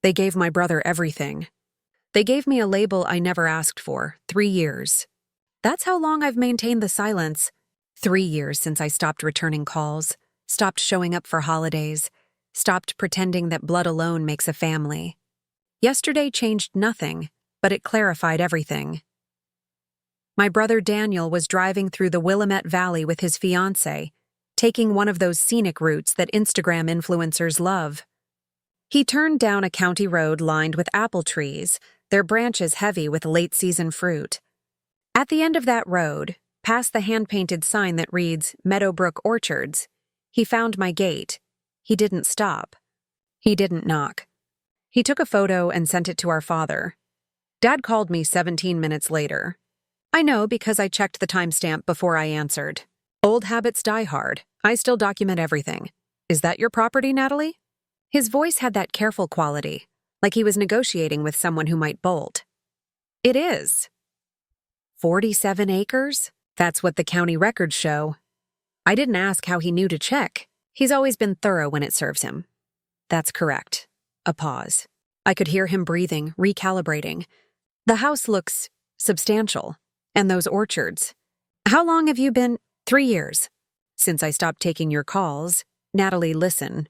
They gave my brother everything. They gave me a label I never asked for, 3 years. That's how long I've maintained the silence. 3 years since I stopped returning calls, stopped showing up for holidays, stopped pretending that blood alone makes a family. Yesterday changed nothing, but it clarified everything. My brother Daniel was driving through the Willamette Valley with his fiancée, taking one of those scenic routes that Instagram influencers love. He turned down a county road lined with apple trees, their branches heavy with late-season fruit. At the end of that road, past the hand-painted sign that reads Meadowbrook Orchards, he found my gate. He didn't stop. He didn't knock. He took a photo and sent it to our father. Dad called me 17 minutes later. I know because I checked the timestamp before I answered. Old habits die hard. I still document everything. Is that your property, Natalie? His voice had that careful quality, like he was negotiating with someone who might bolt. It is. 47 acres? That's what the county records show. I didn't ask how he knew to check. He's always been thorough when it serves him. That's correct. A pause. I could hear him breathing, recalibrating. The house looks substantial. And those orchards. How long have you been? 3 years. Since I stopped taking your calls. Natalie, listen.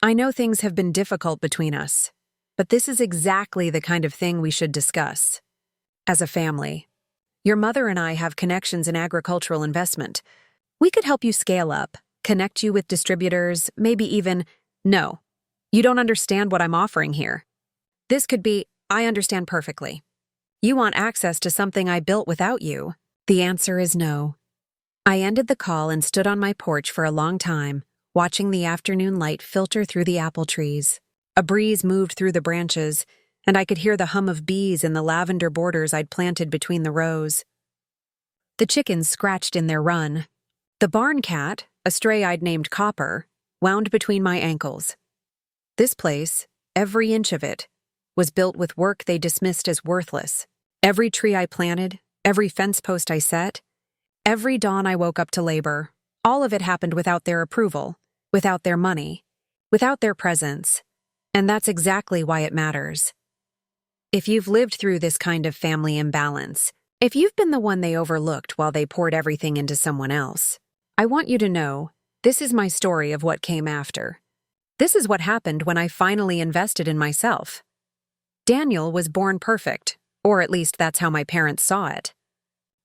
I know things have been difficult between us, but this is exactly the kind of thing we should discuss. As a family. Your mother and I have connections in agricultural investment. We could help you scale up, connect you with distributors, maybe even, no, you don't understand what I'm offering here. This could be, I understand perfectly. You want access to something I built without you? The answer is no. I ended the call and stood on my porch for a long time, watching the afternoon light filter through the apple trees. A breeze moved through the branches, and I could hear the hum of bees in the lavender borders I'd planted between the rows. The chickens scratched in their run. The barn cat, a stray I'd named Copper, wound between my ankles. This place, every inch of it, was built with work they dismissed as worthless. Every tree I planted, every fence post I set, every dawn I woke up to labor, all of it happened without their approval, without their money, without their presence. And that's exactly why it matters. If you've lived through this kind of family imbalance, if you've been the one they overlooked while they poured everything into someone else, I want you to know, this is my story of what came after. This is what happened when I finally invested in myself. Daniel was born perfect, or at least that's how my parents saw it.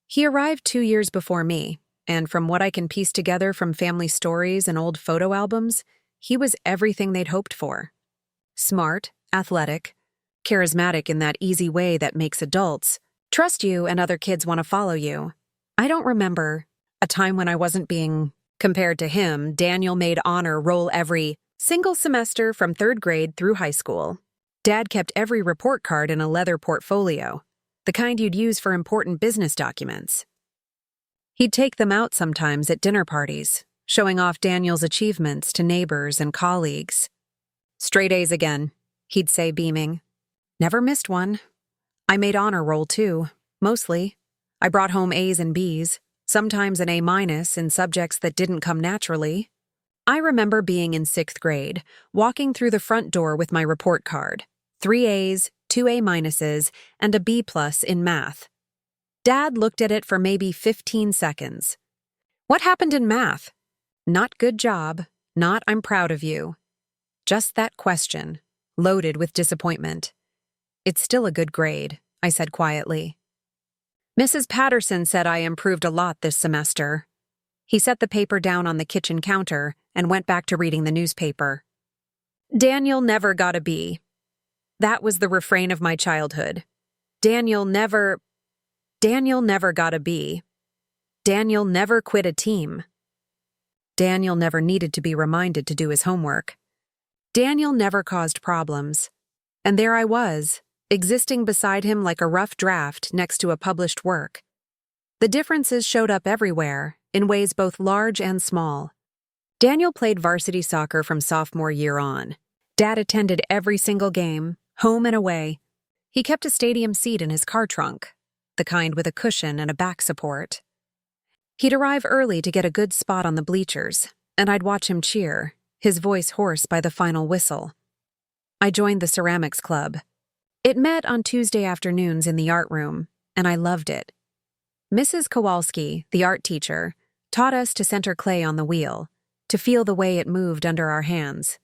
He arrived 2 years before me, and from what I can piece together from family stories and old photo albums, he was everything they'd hoped for. Smart, athletic, charismatic in that easy way that makes adults trust you and other kids want to follow you. I don't remember a time when I wasn't being compared to him. Daniel made honor roll every single semester from 3rd grade through high school. Dad kept every report card in a leather portfolio, the kind you'd use for important business documents. He'd take them out sometimes at dinner parties, showing off Daniel's achievements to neighbors and colleagues. Straight A's again, he'd say, beaming. Never missed one. I made honor roll too, mostly. I brought home A's and B's, sometimes an A- in subjects that didn't come naturally. I remember being in 6th grade, walking through the front door with my report card. 3 A's, 2 A-, and a B+ in math. Dad looked at it for maybe 15 seconds. What happened in math? Not good job, not I'm proud of you. Just that question, loaded with disappointment. It's still a good grade, I said quietly. Mrs. Patterson said I improved a lot this semester. He set the paper down on the kitchen counter and went back to reading the newspaper. Daniel never got a B. That was the refrain of my childhood. Daniel never got a B. Daniel never quit a team. Daniel never needed to be reminded to do his homework. Daniel never caused problems. And there I was, existing beside him like a rough draft next to a published work. The differences showed up everywhere, in ways both large and small. Daniel played varsity soccer from sophomore year on. Dad attended every single game, home and away. He kept a stadium seat in his car trunk, the kind with a cushion and a back support. He'd arrive early to get a good spot on the bleachers, and I'd watch him cheer, his voice hoarse by the final whistle. I joined the ceramics club. It met on Tuesday afternoons in the art room, and I loved it. Mrs. Kowalski, the art teacher, taught us to center clay on the wheel, to feel the way it moved under our hands.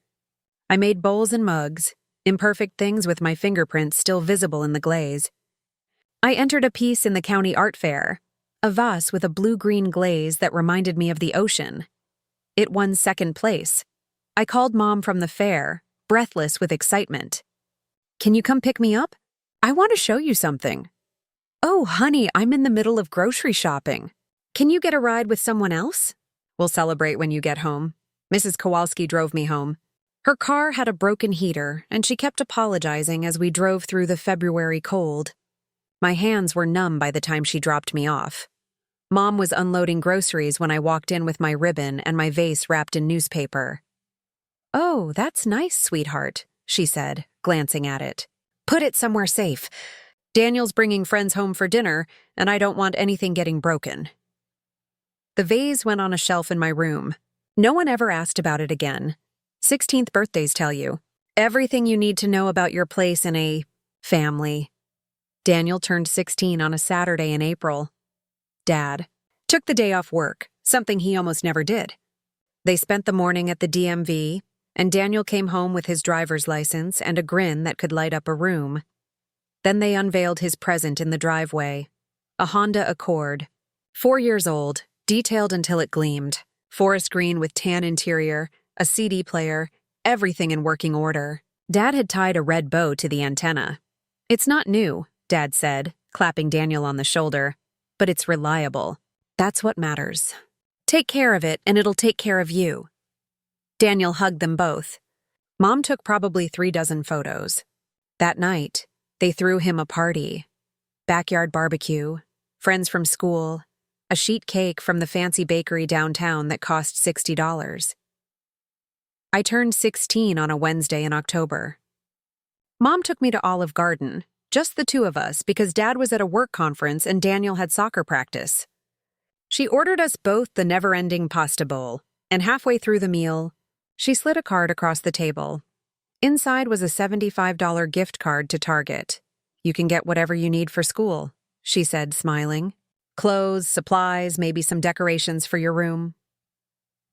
I made bowls and mugs, imperfect things with my fingerprints still visible in the glaze. I entered a piece in the county art fair, a vase with a blue-green glaze that reminded me of the ocean. It won second place. I called Mom from the fair, breathless with excitement. "Can you come pick me up? I want to show you something." "Oh, honey, I'm in the middle of grocery shopping. Can you get a ride with someone else?" "We'll celebrate when you get home." Mrs. Kowalski drove me home. Her car had a broken heater, and she kept apologizing as we drove through the February cold. My hands were numb by the time she dropped me off. Mom was unloading groceries when I walked in with my ribbon and my vase wrapped in newspaper. "Oh, that's nice, sweetheart," she said, glancing at it. "Put it somewhere safe. Daniel's bringing friends home for dinner, and I don't want anything getting broken." The vase went on a shelf in my room. No one ever asked about it again. 16th birthdays tell you everything you need to know about your place in a family. Daniel turned 16 on a Saturday in April. Dad took the day off work, something he almost never did. They spent the morning at the DMV, and Daniel came home with his driver's license and a grin that could light up a room. Then they unveiled his present in the driveway, a Honda Accord, 4 years old, detailed until it gleamed, forest green with tan interior, a CD player, everything in working order. Dad had tied a red bow to the antenna. "It's not new," Dad said, clapping Daniel on the shoulder, "but it's reliable. That's what matters. Take care of it, and it'll take care of you." Daniel hugged them both. Mom took probably 3 dozen photos. That night, they threw him a party. Backyard barbecue, friends from school, a sheet cake from the fancy bakery downtown that cost $60. I turned 16 on a Wednesday in October. Mom took me to Olive Garden, just the two of us, because Dad was at a work conference and Daniel had soccer practice. She ordered us both the never-ending pasta bowl, and halfway through the meal, she slid a card across the table. Inside was a $75 gift card to Target. "You can get whatever you need for school," she said, smiling. "Clothes, supplies, maybe some decorations for your room."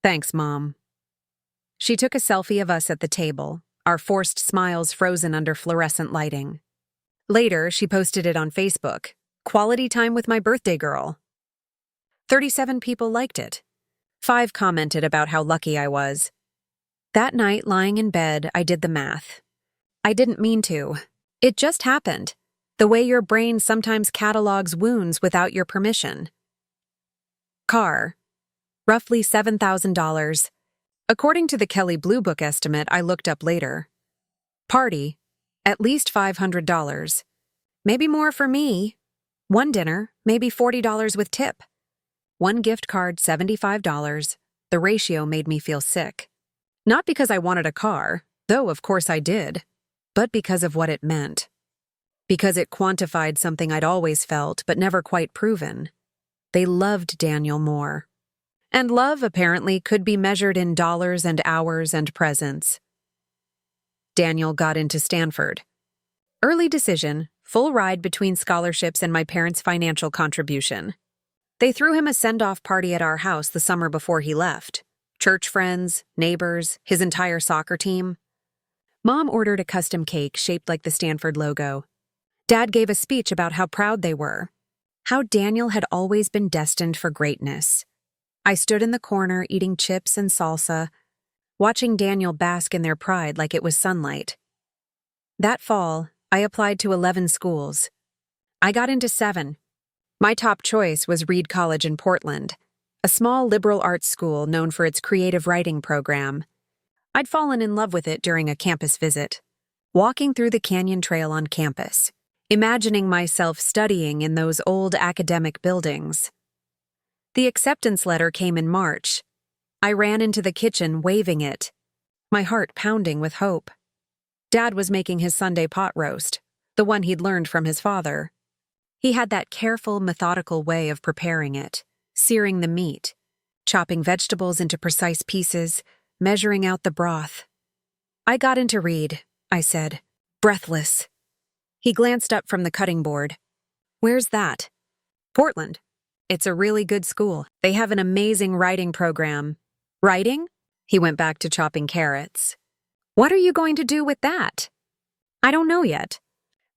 "Thanks, Mom." She took a selfie of us at the table, our forced smiles frozen under fluorescent lighting. Later, she posted it on Facebook. "Quality time with my birthday girl." 37 people liked it. 5 commented about how lucky I was. That night, lying in bed, I did the math. I didn't mean to. It just happened. The way your brain sometimes catalogs wounds without your permission. Car. Roughly $7,000. According to the Kelley Blue Book estimate I looked up later. Party. At least $500. Maybe more for me. One dinner, maybe $40 with tip. One gift card, $75. The ratio made me feel sick. Not because I wanted a car, though of course I did, but because of what it meant. Because it quantified something I'd always felt but never quite proven. They loved Daniel more. And love, apparently, could be measured in dollars and hours and presents. Daniel got into Stanford. Early decision, full ride between scholarships and my parents' financial contribution. They threw him a send-off party at our house the summer before he left. Church friends, neighbors, his entire soccer team. Mom ordered a custom cake shaped like the Stanford logo. Dad gave a speech about how proud they were. How Daniel had always been destined for greatness. I stood in the corner eating chips and salsa, watching Daniel bask in their pride like it was sunlight. That fall, I applied to 11 schools. I got into 7. My top choice was Reed College in Portland, a small liberal arts school known for its creative writing program. I'd fallen in love with it during a campus visit, walking through the canyon trail on campus, imagining myself studying in those old academic buildings. The acceptance letter came in March. I ran into the kitchen waving it, my heart pounding with hope. Dad was making his Sunday pot roast, the one he'd learned from his father. He had that careful, methodical way of preparing it, searing the meat, chopping vegetables into precise pieces, measuring out the broth. I got into Reed, I said, breathless. He glanced up from the cutting board. Where's that? Portland. It's a really good school. They have an amazing writing program. Writing? He went back to chopping carrots. What are you going to do with that? I don't know yet.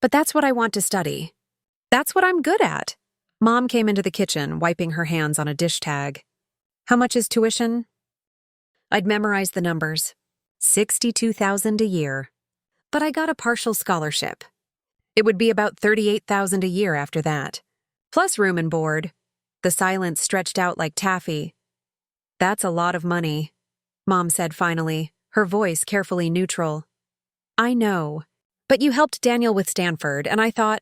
But that's what I want to study. That's what I'm good at. Mom came into the kitchen, wiping her hands on a dish tag. How much is tuition? I'd memorized the numbers. $62,000 a year. But I got a partial scholarship. It would be about $38,000 a year after that. Plus room and board. The silence stretched out like taffy. That's a lot of money, Mom said finally, her voice carefully neutral. I know. But you helped Daniel with Stanford, and I thought,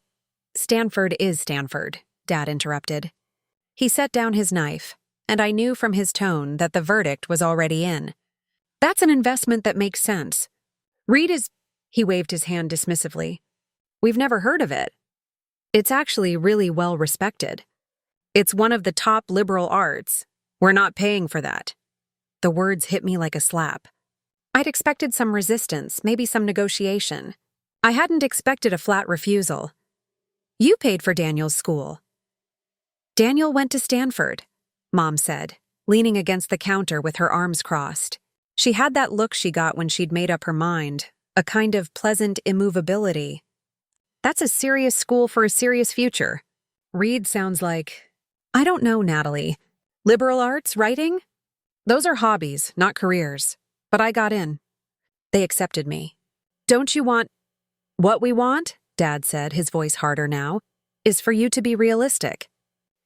Stanford is Stanford, Dad interrupted. He set down his knife, and I knew from his tone that the verdict was already in. That's an investment that makes sense. Reed is... He waved his hand dismissively. We've never heard of it. It's actually really well respected. It's one of the top liberal arts. We're not paying for that. The words hit me like a slap. I'd expected some resistance, maybe some negotiation. I hadn't expected a flat refusal. You paid for Daniel's school. Daniel went to Stanford, Mom said, leaning against the counter with her arms crossed. She had that look she got when she'd made up her mind, a kind of pleasant immovability. That's a serious school for a serious future. Reed sounds like... I don't know, Natalie. Liberal arts, writing? Those are hobbies, not careers. But I got in. They accepted me. Don't you want... What we want, Dad said, his voice harder now, is for you to be realistic.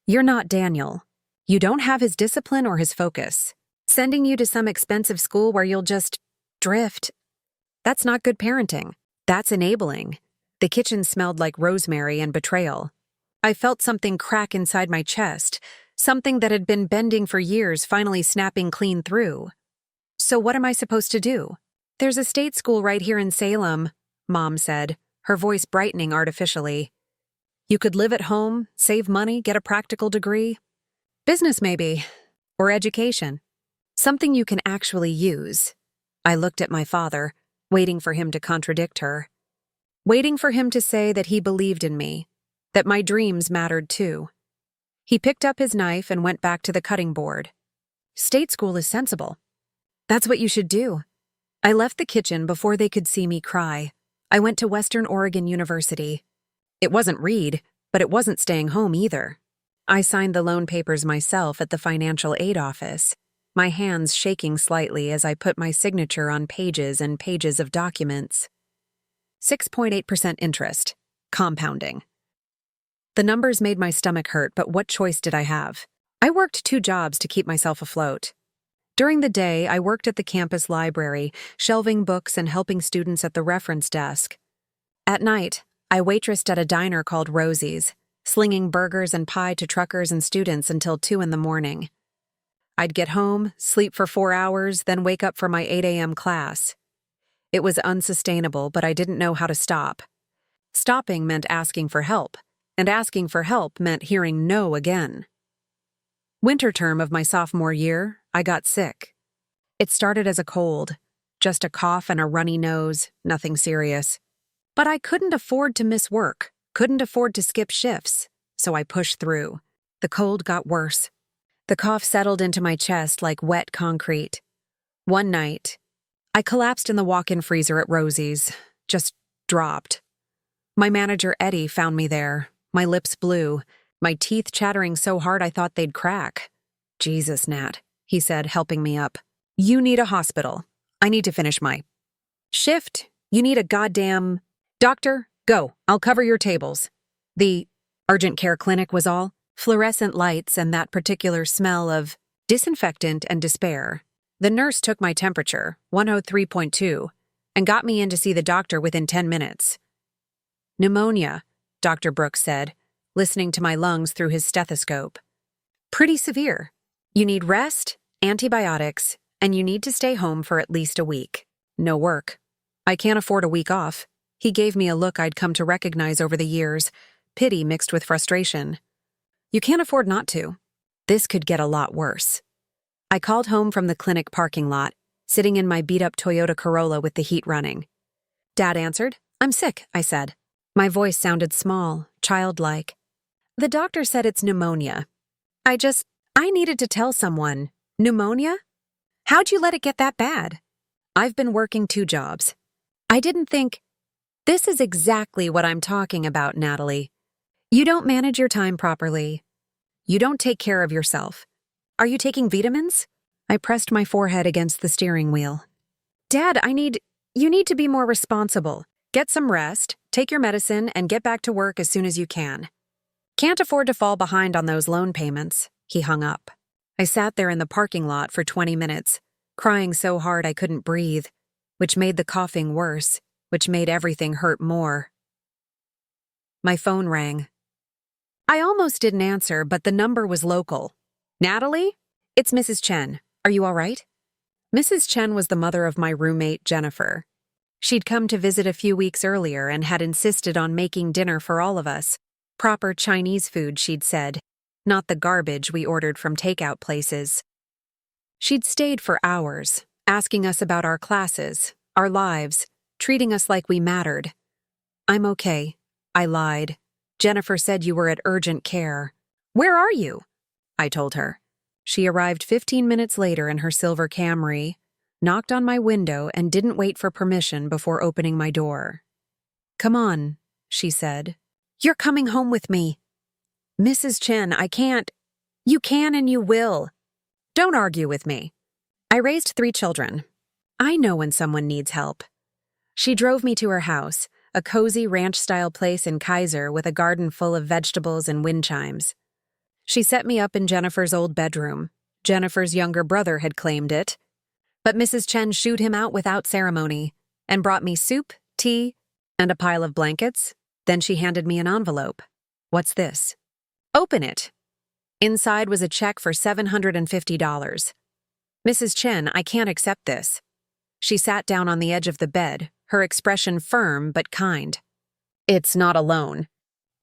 You're not Daniel. You don't have his discipline or his focus. Sending you to some expensive school where you'll just drift. That's not good parenting. That's enabling. The kitchen smelled like rosemary and betrayal. I felt something crack inside my chest, something that had been bending for years finally snapping clean through. So what am I supposed to do? There's a state school right here in Salem, Mom said, her voice brightening artificially. You could live at home, save money, get a practical degree. Business maybe, or education. Something you can actually use. I looked at my father, waiting for him to contradict her. Waiting for him to say that he believed in me, that my dreams mattered too. He picked up his knife and went back to the cutting board. State school is sensible. That's what you should do. I left the kitchen before they could see me cry. I went to Western Oregon University. It wasn't Reed, but it wasn't staying home either. I signed the loan papers myself at the financial aid office, my hands shaking slightly as I put my signature on pages and pages of documents. 6.8% interest. Compounding. The numbers made my stomach hurt, but what choice did I have? I worked 2 jobs to keep myself afloat. During the day, I worked at the campus library, shelving books and helping students at the reference desk. At night, I waitressed at a diner called Rosie's, slinging burgers and pie to truckers and students until 2 in the morning. I'd get home, sleep for 4 hours, then wake up for my 8 a.m. class. It was unsustainable, but I didn't know how to stop. Stopping meant asking for help, and asking for help meant hearing no again. Winter term of my sophomore year, I got sick. It started as a cold, just a cough and a runny nose, nothing serious. But I couldn't afford to miss work, couldn't afford to skip shifts, so I pushed through. The cold got worse. The cough settled into my chest like wet concrete. One night, I collapsed in the walk-in freezer at Rosie's, just dropped. My manager, Eddie, found me there, my lips blue, my teeth chattering so hard I thought they'd crack. Jesus, Nat, he said, helping me up. You need a hospital. I need to finish my shift. You need a goddamn... Doctor, go. I'll cover your tables. The urgent care clinic was all. Fluorescent lights and that particular smell of disinfectant and despair. The nurse took my temperature, 103.2, and got me in to see the doctor within 10 minutes. Pneumonia, Dr. Brooks said, listening to my lungs through his stethoscope. Pretty severe. You need rest, antibiotics, and you need to stay home for at least a week. No work. I can't afford a week off. He gave me a look I'd come to recognize over the years, pity mixed with frustration. You can't afford not to. This could get a lot worse. I called home from the clinic parking lot, sitting in my beat-up Toyota Corolla with the heat running. Dad answered. I'm sick, I said. My voice sounded small, childlike. The doctor said it's pneumonia. I needed to tell someone. Pneumonia? How'd you let it get that bad? I've been working 2 jobs. I didn't think. This is exactly what I'm talking about, Natalie. You don't manage your time properly. You don't take care of yourself. Are you taking vitamins? I pressed my forehead against the steering wheel. Dad, you need to be more responsible. Get some rest, take your medicine, and get back to work as soon as you can. Can't afford to fall behind on those loan payments. He hung up. I sat there in the parking lot for 20 minutes, crying so hard I couldn't breathe, which made the coughing worse, which made everything hurt more. My phone rang. I almost didn't answer, but the number was local. Natalie? It's Mrs. Chen. Are you all right? Mrs. Chen was the mother of my roommate, Jennifer. She'd come to visit a few weeks earlier and had insisted on making dinner for all of us. Proper Chinese food, she'd said, not the garbage we ordered from takeout places. She'd stayed for hours, asking us about our classes, our lives, treating us like we mattered. I'm okay, I lied. Jennifer said you were at urgent care. Where are you? I told her. She arrived 15 minutes later in her silver Camry, knocked on my window, and didn't wait for permission before opening my door. Come on, she said. You're coming home with me. Mrs. Chen, I can't. You can and you will. Don't argue with me. I raised 3 children. I know when someone needs help. She drove me to her house, a cozy ranch-style place in Kaiser with a garden full of vegetables and wind chimes. She set me up in Jennifer's old bedroom. Jennifer's younger brother had claimed it. But Mrs. Chen shooed him out without ceremony and brought me soup, tea, and a pile of blankets. Then she handed me an envelope. What's this? Open it. Inside was a check for $750. Mrs. Chen, I can't accept this. She sat down on the edge of the bed, her expression firm but kind. It's not a loan.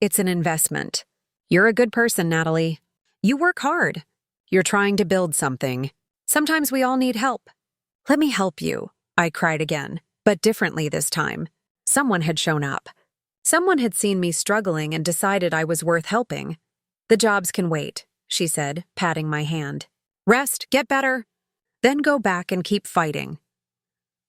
It's an investment. You're a good person, Natalie. You work hard. You're trying to build something. Sometimes we all need help. Let me help you, I cried again, but differently this time. Someone had shown up. Someone had seen me struggling and decided I was worth helping. The jobs can wait, she said, patting my hand. Rest, get better, then go back and keep fighting.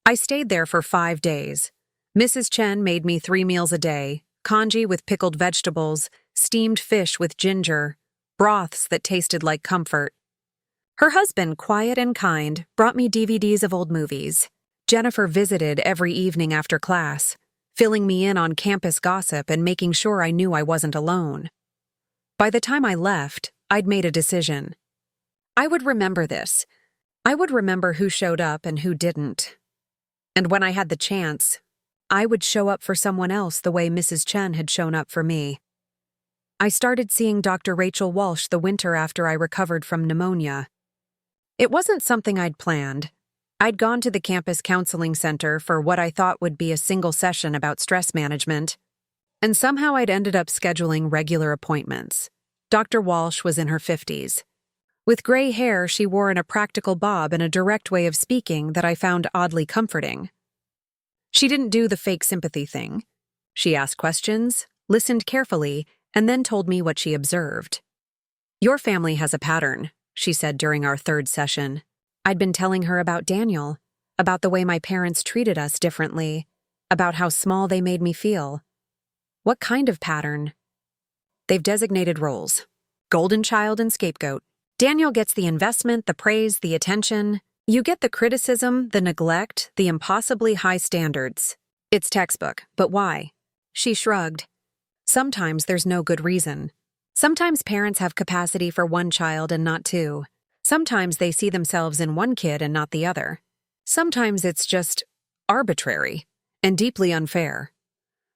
I stayed there for 5 days. Mrs. Chen made me 3 meals a day, congee with pickled vegetables, steamed fish with ginger, broths that tasted like comfort. Her husband, quiet and kind, brought me DVDs of old movies. Jennifer visited every evening after class, filling me in on campus gossip and making sure I knew I wasn't alone. By the time I left, I'd made a decision. I would remember this. I would remember who showed up and who didn't. And when I had the chance, I would show up for someone else the way Mrs. Chen had shown up for me. I started seeing Dr. Rachel Walsh the winter after I recovered from pneumonia. It wasn't something I'd planned. I'd gone to the campus counseling center for what I thought would be a single session about stress management, and somehow I'd ended up scheduling regular appointments. Dr. Walsh was in her 50s. With gray hair, she wore a practical bob and a direct way of speaking that I found oddly comforting. She didn't do the fake sympathy thing. She asked questions, listened carefully, and then told me what she observed. Your family has a pattern, she said during our 3rd session. I'd been telling her about Daniel, about the way my parents treated us differently, about how small they made me feel. What kind of pattern? They've designated roles. Golden child and scapegoat. Daniel gets the investment, the praise, the attention. You get the criticism, the neglect, the impossibly high standards. It's textbook, but why? She shrugged. Sometimes there's no good reason. Sometimes parents have capacity for one child and not 2. Sometimes they see themselves in one kid and not the other. Sometimes it's just arbitrary and deeply unfair.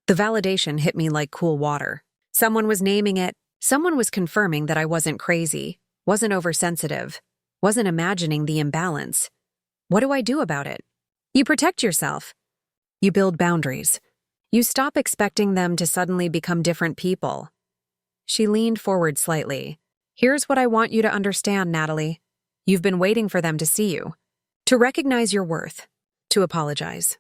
The validation hit me like cool water. Someone was naming it. Someone was confirming that I wasn't crazy, wasn't oversensitive, wasn't imagining the imbalance. What do I do about it? You protect yourself. You build boundaries. You stop expecting them to suddenly become different people. She leaned forward slightly. Here's what I want you to understand, Natalie. You've been waiting for them to see you, to recognize your worth, to apologize.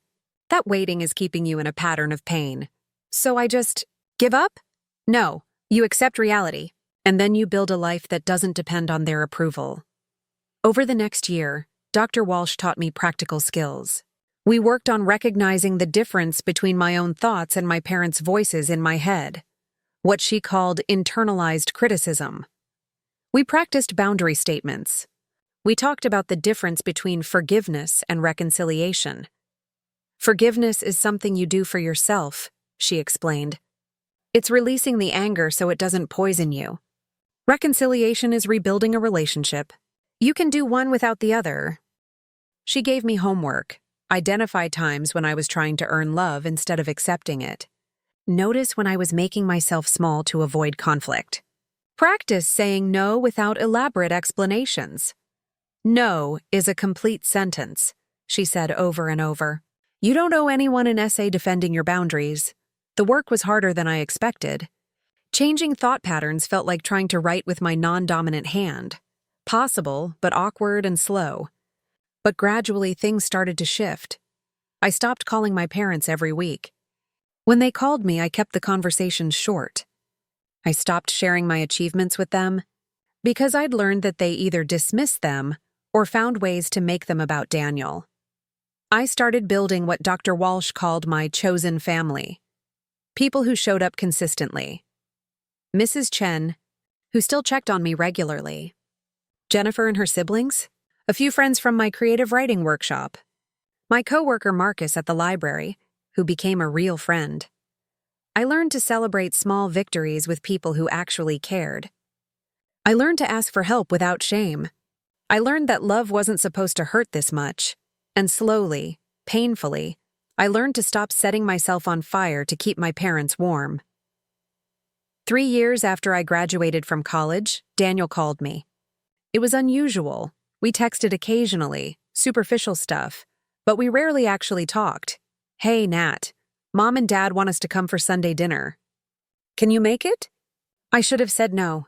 That waiting is keeping you in a pattern of pain. So I just give up? No, you accept reality, and then you build a life that doesn't depend on their approval. Over the next year, Dr. Walsh taught me practical skills. We worked on recognizing the difference between my own thoughts and my parents' voices in my head, what she called internalized criticism. We practiced boundary statements. We talked about the difference between forgiveness and reconciliation. Forgiveness is something you do for yourself, she explained. It's releasing the anger so it doesn't poison you. Reconciliation is rebuilding a relationship. You can do one without the other. She gave me homework. Identify times when I was trying to earn love instead of accepting it. Notice when I was making myself small to avoid conflict. Practice saying no without elaborate explanations. No is a complete sentence, she said over and over. You don't owe anyone an essay defending your boundaries. The work was harder than I expected. Changing thought patterns felt like trying to write with my non-dominant hand. Possible, but awkward and slow. But gradually things started to shift. I stopped calling my parents every week. When they called me, I kept the conversations short. I stopped sharing my achievements with them because I'd learned that they either dismissed them or found ways to make them about Daniel. I started building what Dr. Walsh called my chosen family. People who showed up consistently. Mrs. Chen, who still checked on me regularly. Jennifer and her siblings. A few friends from my creative writing workshop. My coworker Marcus at the library, who became a real friend. I learned to celebrate small victories with people who actually cared. I learned to ask for help without shame. I learned that love wasn't supposed to hurt this much. And slowly, painfully, I learned to stop setting myself on fire to keep my parents warm. 3 years after I graduated from college, Daniel called me. It was unusual. We texted occasionally, superficial stuff, but we rarely actually talked. Hey, Nat, Mom and Dad want us to come for Sunday dinner. Can you make it? I should have said no.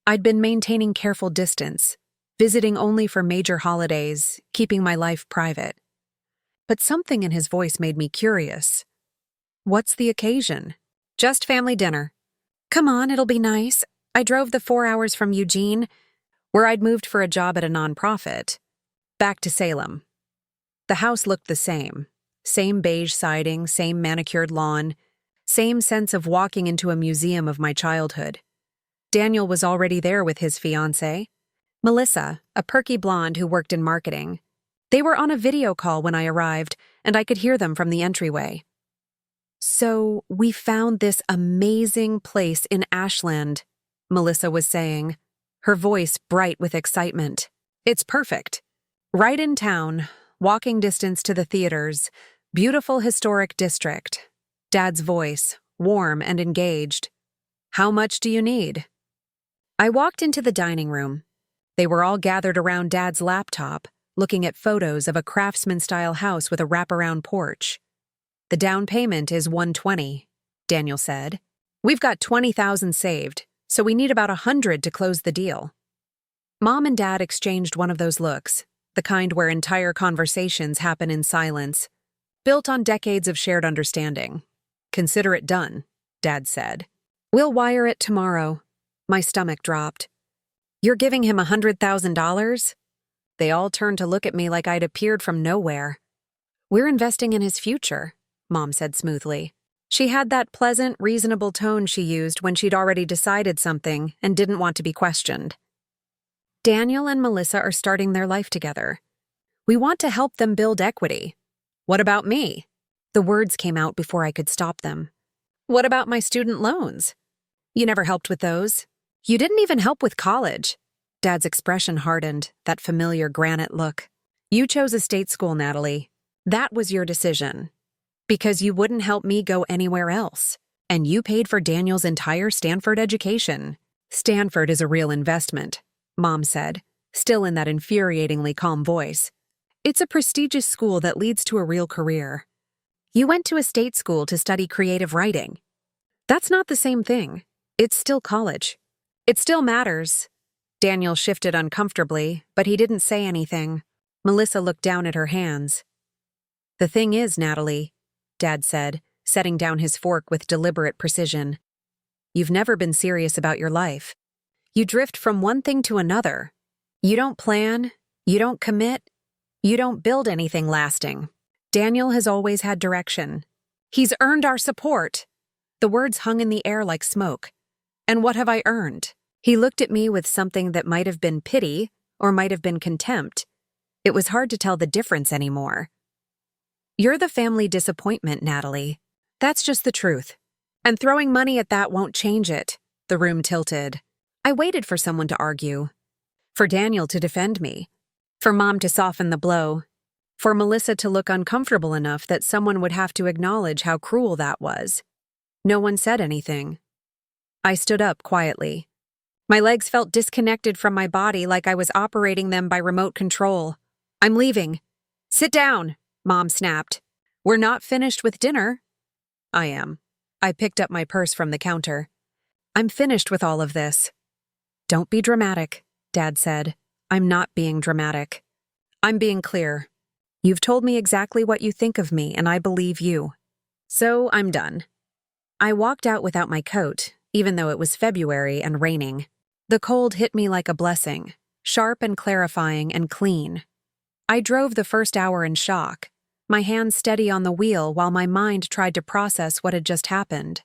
I'd been maintaining careful distance, visiting only for major holidays, keeping my life private. But something in his voice made me curious. What's the occasion? Just family dinner. Come on, it'll be nice. I drove the 4 hours from Eugene, where I'd moved for a job at a nonprofit, back to Salem. The house looked the same. Same beige siding, same manicured lawn, same sense of walking into a museum of my childhood. Daniel was already there with his fiancée, Melissa, a perky blonde who worked in marketing. They were on a video call when I arrived, and I could hear them from the entryway. So, we found this amazing place in Ashland, Melissa was saying, her voice bright with excitement. It's perfect. Right in town, walking distance to the theaters, beautiful historic district. Dad's voice, warm and engaged. How much do you need? I walked into the dining room. They were all gathered around Dad's laptop, looking at photos of a craftsman-style house with a wraparound porch. The down payment is $120, Daniel said. We've got $20,000 saved, so we need about $100 to close the deal. Mom and Dad exchanged one of those looks, the kind where entire conversations happen in silence, built on decades of shared understanding. Consider it done, Dad said. We'll wire it tomorrow. My stomach dropped. You're giving him $100,000? They all turned to look at me like I'd appeared from nowhere. We're investing in his future, Mom said smoothly. She had that pleasant, reasonable tone she used when she'd already decided something and didn't want to be questioned. Daniel and Melissa are starting their life together. We want to help them build equity. What about me? The words came out before I could stop them. What about my student loans? You never helped with those. You didn't even help with college. Dad's expression hardened, that familiar granite look. You chose a state school, Natalie. That was your decision. Because you wouldn't help me go anywhere else. And you paid for Daniel's entire Stanford education. Stanford is a real investment, Mom said, still in that infuriatingly calm voice. It's a prestigious school that leads to a real career. You went to a state school to study creative writing. That's not the same thing. It's still college. It still matters. Daniel shifted uncomfortably, but he didn't say anything. Melissa looked down at her hands. The thing is, Natalie, Dad said, setting down his fork with deliberate precision. You've never been serious about your life. You drift from one thing to another. You don't plan, you don't commit, you don't build anything lasting. Daniel has always had direction. He's earned our support. The words hung in the air like smoke. And what have I earned? He looked at me with something that might have been pity or might have been contempt. It was hard to tell the difference anymore. You're the family disappointment, Natalie. That's just the truth. And throwing money at that won't change it. The room tilted. I waited for someone to argue. For Daniel to defend me. For Mom to soften the blow. For Melissa to look uncomfortable enough that someone would have to acknowledge how cruel that was. No one said anything. I stood up quietly. My legs felt disconnected from my body like I was operating them by remote control. I'm leaving. Sit down, Mom snapped. We're not finished with dinner. I am. I picked up my purse from the counter. I'm finished with all of this. Don't be dramatic, Dad said. I'm not being dramatic. I'm being clear. You've told me exactly what you think of me, and I believe you. So I'm done. I walked out without my coat, even though it was February and raining. The cold hit me like a blessing, sharp and clarifying and clean. I drove the first hour in shock, my hands steady on the wheel while my mind tried to process what had just happened.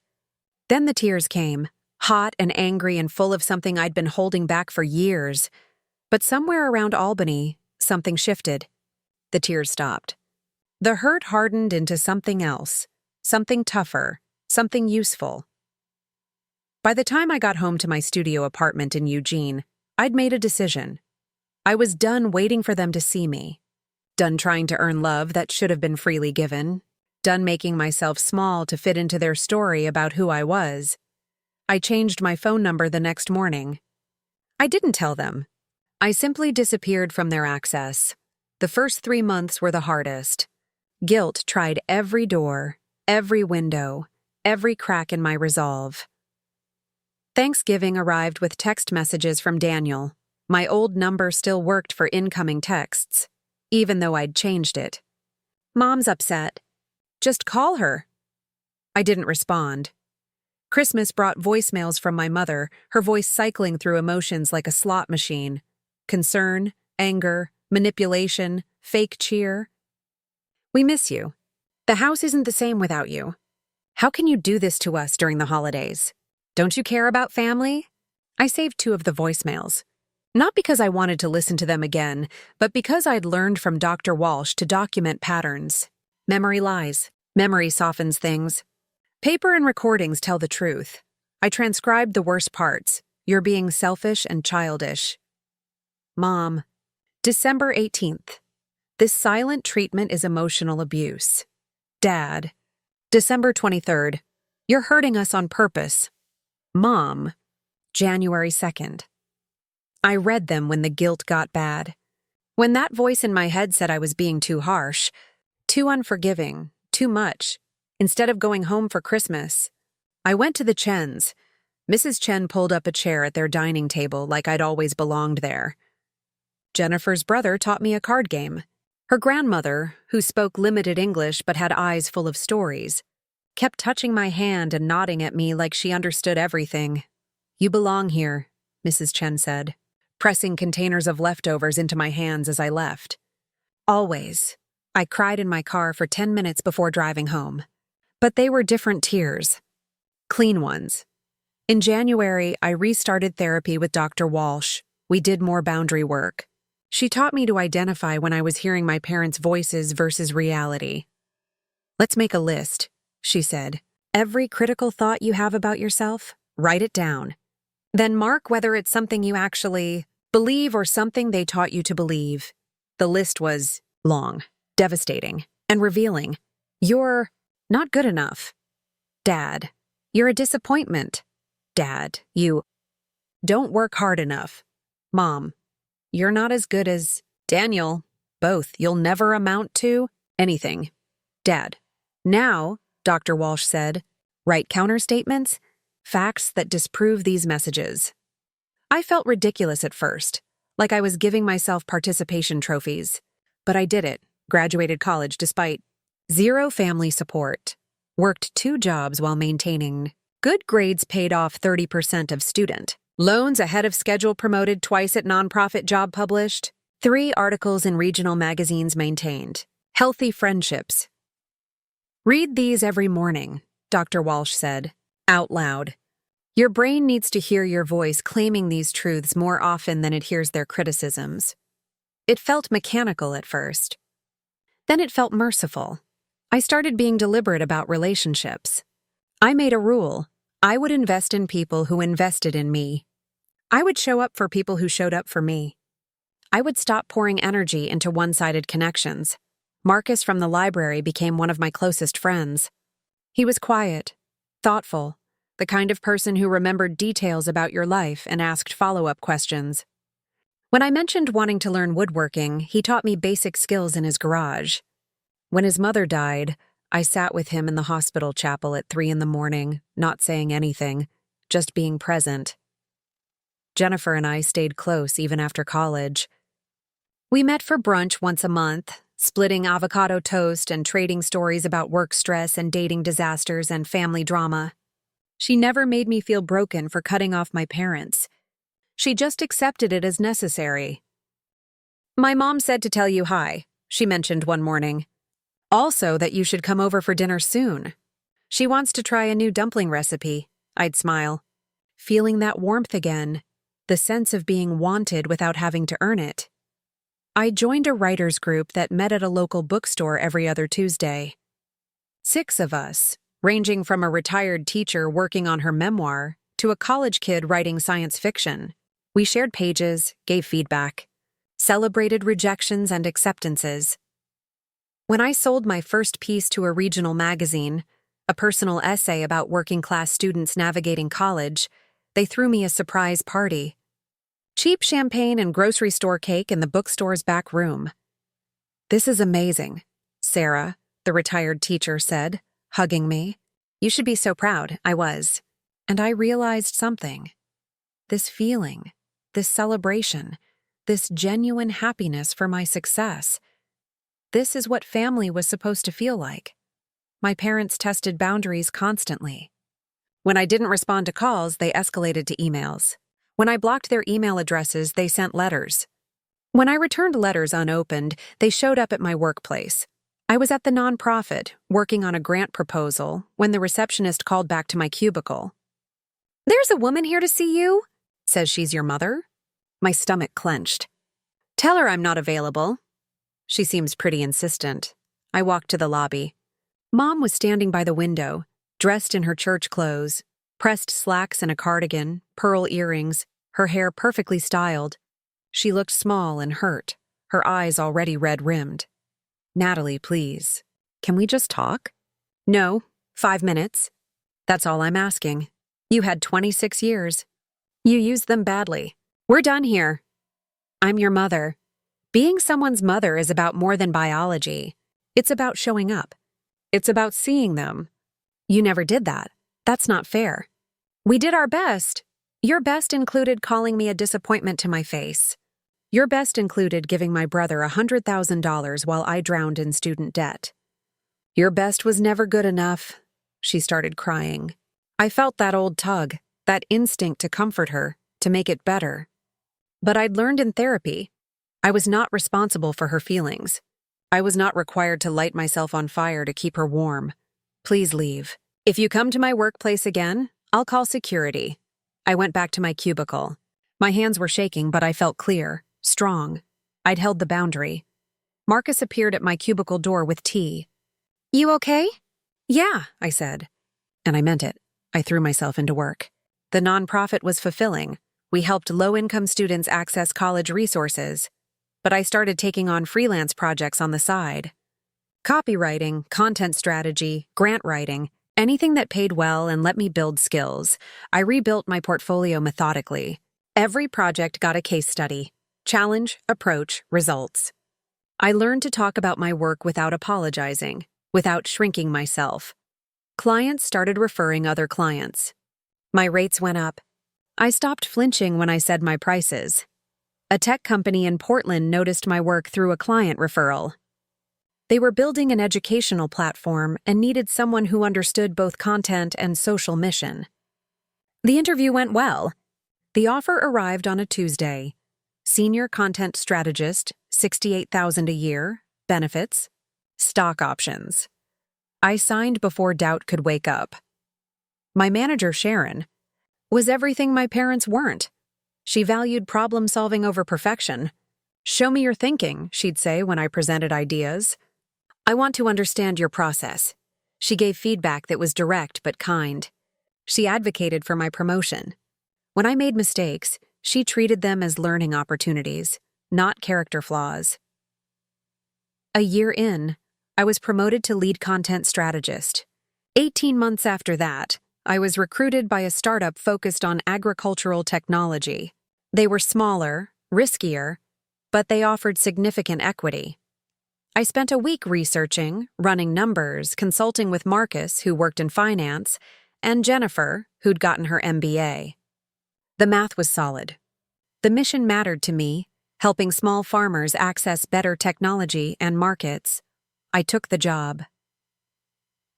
Then the tears came, hot and angry and full of something I'd been holding back for years. But somewhere around Albany, something shifted. The tears stopped. The hurt hardened into something else, something tougher, something useful. By the time I got home to my studio apartment in Eugene, I'd made a decision. I was done waiting for them to see me. Done trying to earn love that should have been freely given. Done making myself small to fit into their story about who I was. I changed my phone number the next morning. I didn't tell them. I simply disappeared from their access. The first 3 months were the hardest. Guilt tried every door, every window, every crack in my resolve. Thanksgiving arrived with text messages from Daniel. My old number still worked for incoming texts, even though I'd changed it. Mom's upset. Just call her. I didn't respond. Christmas brought voicemails from my mother, her voice cycling through emotions like a slot machine. Concern, anger, manipulation, fake cheer. We miss you. The house isn't the same without you. How can you do this to us during the holidays? Don't you care about family? I saved 2 of the voicemails. Not because I wanted to listen to them again, but because I'd learned from Dr. Walsh to document patterns. Memory lies. Memory softens things. Paper and recordings tell the truth. I transcribed the worst parts. You're being selfish and childish. Mom. December 18th. This silent treatment is emotional abuse. Dad. December 23rd. You're hurting us on purpose. Mom. January 2nd. I read them when the guilt got bad. When that voice in my head said I was being too harsh, too unforgiving, too much. Instead of going home for Christmas, I went to the Chens. Mrs. Chen pulled up a chair at their dining table like I'd always belonged there. Jennifer's brother taught me a card game. Her grandmother, who spoke limited English but had eyes full of stories, kept touching my hand and nodding at me like she understood everything. You belong here, Mrs. Chen said, pressing containers of leftovers into my hands as I left. Always. I cried in my car for 10 minutes before driving home. But they were different tears. Clean ones. In January, I restarted therapy with Dr. Walsh. We did more boundary work. She taught me to identify when I was hearing my parents' voices versus reality. Let's make a list, she said. Every critical thought you have about yourself, write it down. Then mark whether it's something you actually believe or something they taught you to believe. The list was long, devastating, and revealing. You're not good enough. Dad, you're a disappointment. Dad, you don't work hard enough. Mom, you're not as good as Daniel. Both, you'll never amount to anything. Dad, now, Dr. Walsh said, write counterstatements, facts that disprove these messages. I felt ridiculous at first, like I was giving myself participation trophies. But I did it, graduated college despite Zero family support. Worked 2 jobs while maintaining. Good grades paid off 30% of student. Loans ahead of schedule promoted twice at nonprofit job published. 3 articles in regional magazines maintained. Healthy friendships. Read these every morning, Dr. Walsh said, out loud. Your brain needs to hear your voice claiming these truths more often than it hears their criticisms. It felt mechanical at first. Then it felt merciful. I started being deliberate about relationships. I made a rule. I would invest in people who invested in me. I would show up for people who showed up for me. I would stop pouring energy into one-sided connections. Marcus from the library became one of my closest friends. He was quiet, thoughtful, the kind of person who remembered details about your life and asked follow-up questions. When I mentioned wanting to learn woodworking, he taught me basic skills in his garage. When his mother died, I sat with him in the hospital chapel at 3 a.m, not saying anything, just being present. Jennifer and I stayed close even after college. We met for brunch once a month, splitting avocado toast and trading stories about work stress and dating disasters and family drama. She never made me feel broken for cutting off my parents. She just accepted it as necessary. My mom said to tell you hi, she mentioned one morning. Also that you should come over for dinner soon. She wants to try a new dumpling recipe, I'd smile. Feeling that warmth again, the sense of being wanted without having to earn it. I joined a writers group that met at a local bookstore every other Tuesday. 6 of us, ranging from a retired teacher working on her memoir to a college kid writing science fiction. We shared pages, gave feedback, celebrated rejections and acceptances. When I sold my first piece to a regional magazine, a personal essay about working-class students navigating college, they threw me a surprise party. Cheap champagne and grocery store cake in the bookstore's back room. This is amazing, Sarah, the retired teacher said, hugging me. You should be so proud, I was. And I realized something. This feeling, this celebration, this genuine happiness for my success. This is what family was supposed to feel like. My parents tested boundaries constantly. When I didn't respond to calls, they escalated to emails. When I blocked their email addresses, they sent letters. When I returned letters unopened, they showed up at my workplace. I was at the nonprofit, working on a grant proposal, when the receptionist called back to my cubicle. There's a woman here to see you, says she's your mother. My stomach clenched. Tell her I'm not available. She seems pretty insistent. I walked to the lobby. Mom was standing by the window, dressed in her church clothes, pressed slacks and a cardigan, pearl earrings, her hair perfectly styled. She looked small and hurt, her eyes already red-rimmed. Natalie, please. Can we just talk? No, 5 minutes. That's all I'm asking. You had 26 years. You used them badly. We're done here. I'm your mother. Being someone's mother is about more than biology. It's about showing up. It's about seeing them. You never did that. That's not fair. We did our best. Your best included calling me a disappointment to my face. Your best included giving my brother $100,000 while I drowned in student debt. Your best was never good enough. She started crying. I felt that old tug, that instinct to comfort her, to make it better. But I'd learned in therapy. I was not responsible for her feelings. I was not required to light myself on fire to keep her warm. Please leave. If you come to my workplace again, I'll call security. I went back to my cubicle. My hands were shaking, but I felt clear, strong. I'd held the boundary. Marcus appeared at my cubicle door with tea. You okay? Yeah, I said. And I meant it. I threw myself into work. The nonprofit was fulfilling. We helped low-income students access college resources. But I started taking on freelance projects on the side. Copywriting, content strategy, grant writing, anything that paid well and let me build skills. I rebuilt my portfolio methodically. Every project got a case study. Challenge, approach, results. I learned to talk about my work without apologizing, without shrinking myself. Clients started referring other clients. My rates went up. I stopped flinching when I said my prices. A tech company in Portland noticed my work through a client referral. They were building an educational platform and needed someone who understood both content and social mission. The interview went well. The offer arrived on a Tuesday. Senior content strategist, $68,000 a year, benefits, stock options. I signed before doubt could wake up. My manager, Sharon, was everything my parents weren't. She valued problem-solving over perfection. "Show me your thinking," she'd say when I presented ideas. "I want to understand your process." She gave feedback that was direct but kind. She advocated for my promotion. When I made mistakes, she treated them as learning opportunities, not character flaws. A year in, I was promoted to lead content strategist. 18 months after that, I was recruited by a startup focused on agricultural technology. They were smaller, riskier, but they offered significant equity. I spent a week researching, running numbers, consulting with Marcus, who worked in finance, and Jennifer, who'd gotten her MBA. The math was solid. The mission mattered to me, helping small farmers access better technology and markets. I took the job.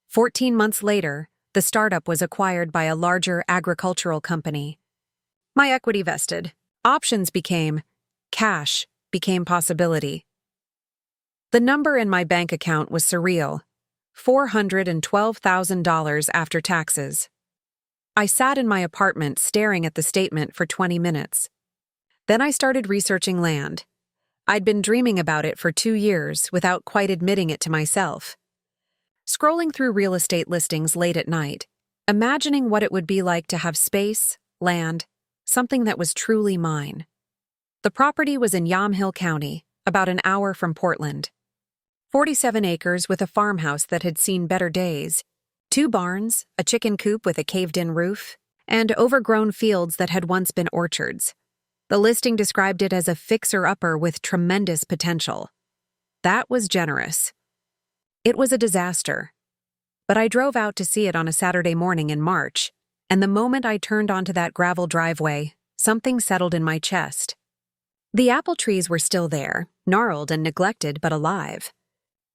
14 months later, the startup was acquired by a larger agricultural company. My equity vested. Options became cash, became possibility. The number in my bank account was surreal, $412,000 after taxes. I sat in my apartment staring at the statement for 20 minutes. Then I started researching land. I'd been dreaming about it for 2 years without quite admitting it to myself. Scrolling through real estate listings late at night, imagining what it would be like to have space, land, something that was truly mine. The property was in Yamhill County, about an hour from Portland. 47 acres with a farmhouse that had seen better days, 2 barns, a chicken coop with a caved-in roof, and overgrown fields that had once been orchards. The listing described it as a fixer-upper with tremendous potential. That was generous. It was a disaster. But I drove out to see it on a Saturday morning in March, and the moment I turned onto that gravel driveway, something settled in my chest. The apple trees were still there, gnarled and neglected but alive.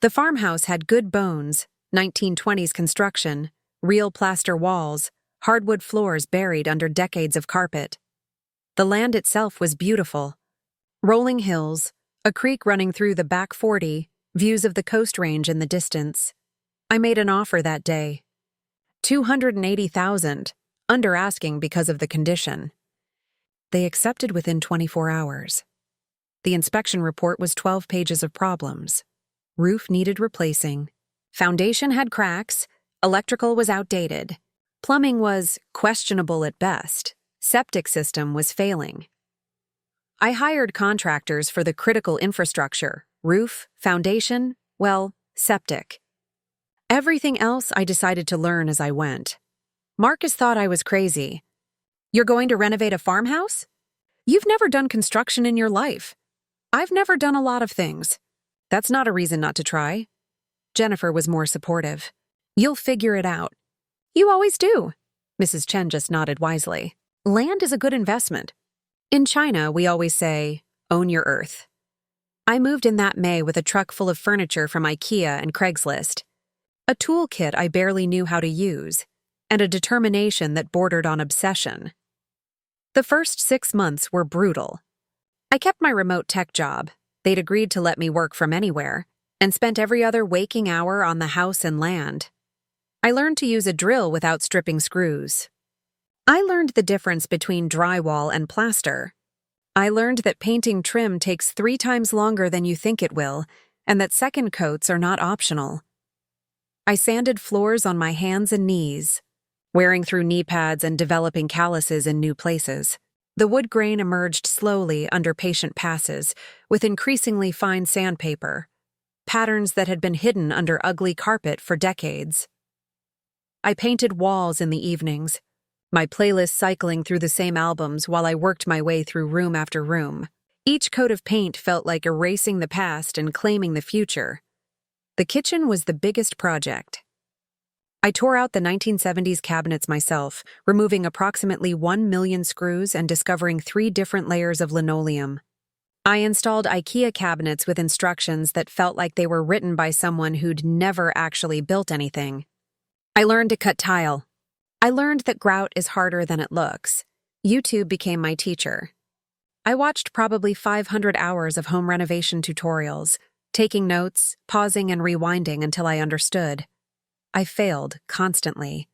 The farmhouse had good bones, 1920s construction, real plaster walls, hardwood floors buried under decades of carpet. The land itself was beautiful. Rolling hills, a creek running through the back 40, views of the Coast Range in the distance. I made an offer that day. $280,000, under asking because of the condition. They accepted within 24 hours. The inspection report was 12 pages of problems. Roof needed replacing. Foundation had cracks. Electrical was outdated. Plumbing was questionable at best. Septic system was failing. I hired contractors for the critical infrastructure, roof, foundation, well, septic. Everything else I decided to learn as I went. Marcus thought I was crazy. "You're going to renovate a farmhouse? You've never done construction in your life." "I've never done a lot of things." "That's not a reason not to try." Jennifer was more supportive. "You'll figure it out." "You always do." Mrs. Chen just nodded wisely. "Land is a good investment. In China, we always say, own your earth." I moved in that May with a truck full of furniture from IKEA and Craigslist, a toolkit I barely knew how to use, and a determination that bordered on obsession. The first 6 months were brutal. I kept my remote tech job. They'd agreed to let me work from anywhere, and spent every other waking hour on the house and land. I learned to use a drill without stripping screws. I learned the difference between drywall and plaster. I learned that painting trim takes 3 times longer than you think it will, and that second coats are not optional. I sanded floors on my hands and knees, wearing through knee pads and developing calluses in new places. The wood grain emerged slowly under patient passes, with increasingly fine sandpaper, patterns that had been hidden under ugly carpet for decades. I painted walls in the evenings, my playlist cycling through the same albums while I worked my way through room after room. Each coat of paint felt like erasing the past and claiming the future. The kitchen was the biggest project. I tore out the 1970s cabinets myself, removing approximately 1 million screws and discovering 3 different layers of linoleum. I installed IKEA cabinets with instructions that felt like they were written by someone who'd never actually built anything. I learned to cut tile. I learned that grout is harder than it looks. YouTube became my teacher. I watched probably 500 hours of home renovation tutorials, taking notes, pausing and rewinding until I understood. I failed constantly.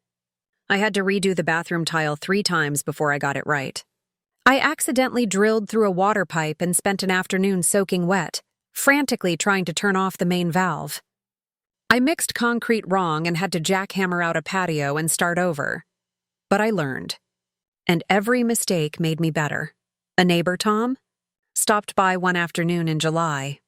I had to redo the bathroom tile 3 times before I got it right. I accidentally drilled through a water pipe and spent an afternoon soaking wet, frantically trying to turn off the main valve. I mixed concrete wrong and had to jackhammer out a patio and start over. But I learned. And every mistake made me better. A neighbor, Tom, stopped by one afternoon in July.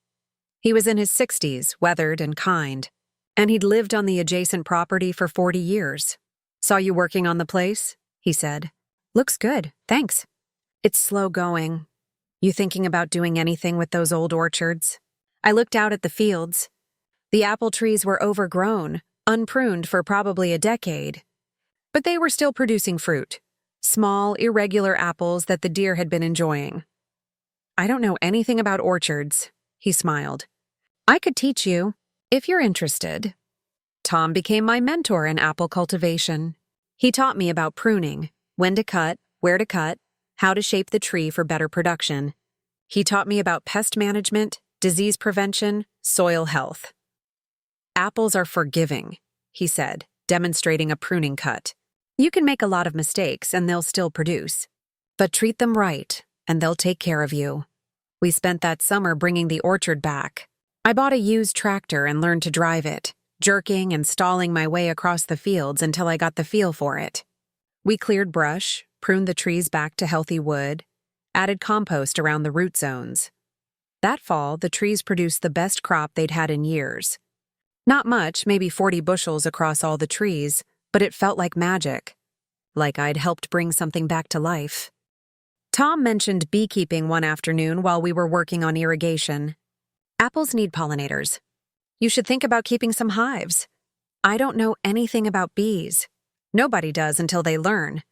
He was in his 60s, weathered and kind, and he'd lived on the adjacent property for 40 years. "Saw you working on the place," he said. "Looks good, thanks. It's slow going. You thinking about doing anything with those old orchards?" I looked out at the fields. The apple trees were overgrown, unpruned for probably a decade. But they were still producing fruit. Small, irregular apples that the deer had been enjoying. "I don't know anything about orchards," he smiled. "I could teach you, if you're interested." Tom became my mentor in apple cultivation. He taught me about pruning, when to cut, where to cut, how to shape the tree for better production. He taught me about pest management, disease prevention, soil health. "Apples are forgiving," he said, demonstrating a pruning cut. "You can make a lot of mistakes and they'll still produce. But treat them right, and they'll take care of you." We spent that summer bringing the orchard back. I bought a used tractor and learned to drive it, jerking and stalling my way across the fields until I got the feel for it. We cleared brush, pruned the trees back to healthy wood, added compost around the root zones. That fall, the trees produced the best crop they'd had in years. Not much, maybe 40 bushels across all the trees, but it felt like magic, like I'd helped bring something back to life. Tom mentioned beekeeping one afternoon while we were working on irrigation. "Apples need pollinators. You should think about keeping some hives." I don't know anything about bees. Nobody does until they learn.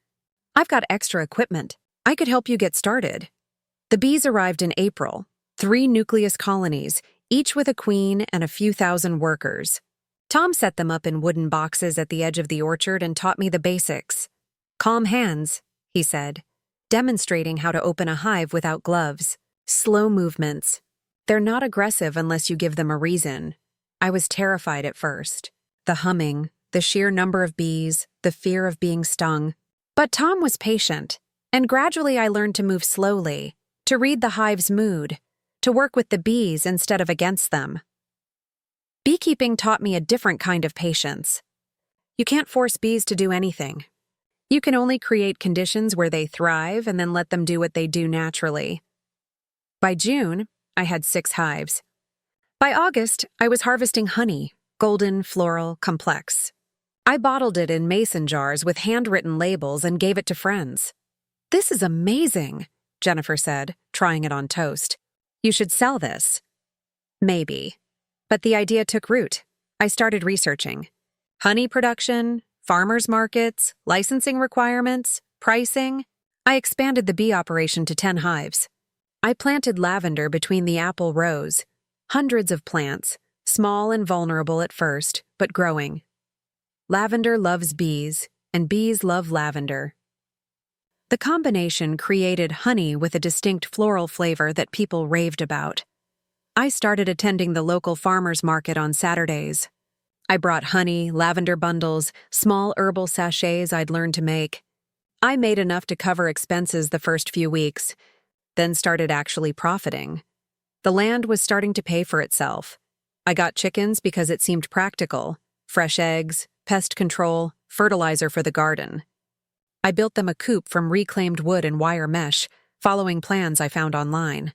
I've got extra equipment. I could help you get started. The bees arrived in April, 3 nucleus colonies, each with a queen and a few thousand workers. Tom set them up in wooden boxes at the edge of the orchard and taught me the basics. "Calm hands," he said, demonstrating how to open a hive without gloves. "Slow movements. They're not aggressive unless you give them a reason." I was terrified at first. The humming, the sheer number of bees, the fear of being stung. But Tom was patient, and gradually I learned to move slowly, to read the hive's mood, to work with the bees instead of against them. Beekeeping taught me a different kind of patience. You can't force bees to do anything. You can only create conditions where they thrive and then let them do what they do naturally. By June, I had 6 hives. By August, I was harvesting honey, golden, floral, complex. I bottled it in mason jars with handwritten labels and gave it to friends. "This is amazing," Jennifer said, trying it on toast. "You should sell this." Maybe. But the idea took root. I started researching. Honey production, farmers markets, licensing requirements, pricing. I expanded the bee operation to 10 hives. I planted lavender between the apple rows. Hundreds of plants, small and vulnerable at first, but growing. Lavender loves bees, and bees love lavender. The combination created honey with a distinct floral flavor that people raved about. I started attending the local farmers market on Saturdays. I brought honey, lavender bundles, small herbal sachets I'd learned to make. I made enough to cover expenses the first few weeks, then started actually profiting. The land was starting to pay for itself. I got chickens because it seemed practical, fresh eggs, pest control, fertilizer for the garden. I built them a coop from reclaimed wood and wire mesh, following plans I found online.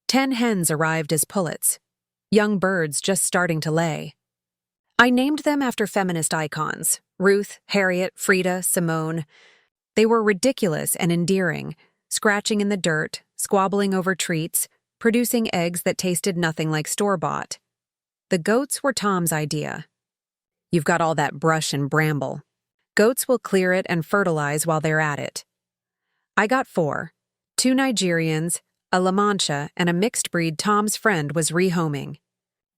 10 hens arrived as pullets, young birds just starting to lay. I named them after feminist icons, Ruth, Harriet, Frida, Simone. They were ridiculous and endearing, scratching in the dirt, squabbling over treats, producing eggs that tasted nothing like store-bought. The goats were Tom's idea. "You've got all that brush and bramble. Goats will clear it and fertilize while they're at it." I got 4, 2 Nigerians, a La Mancha, and a mixed breed Tom's friend was rehoming.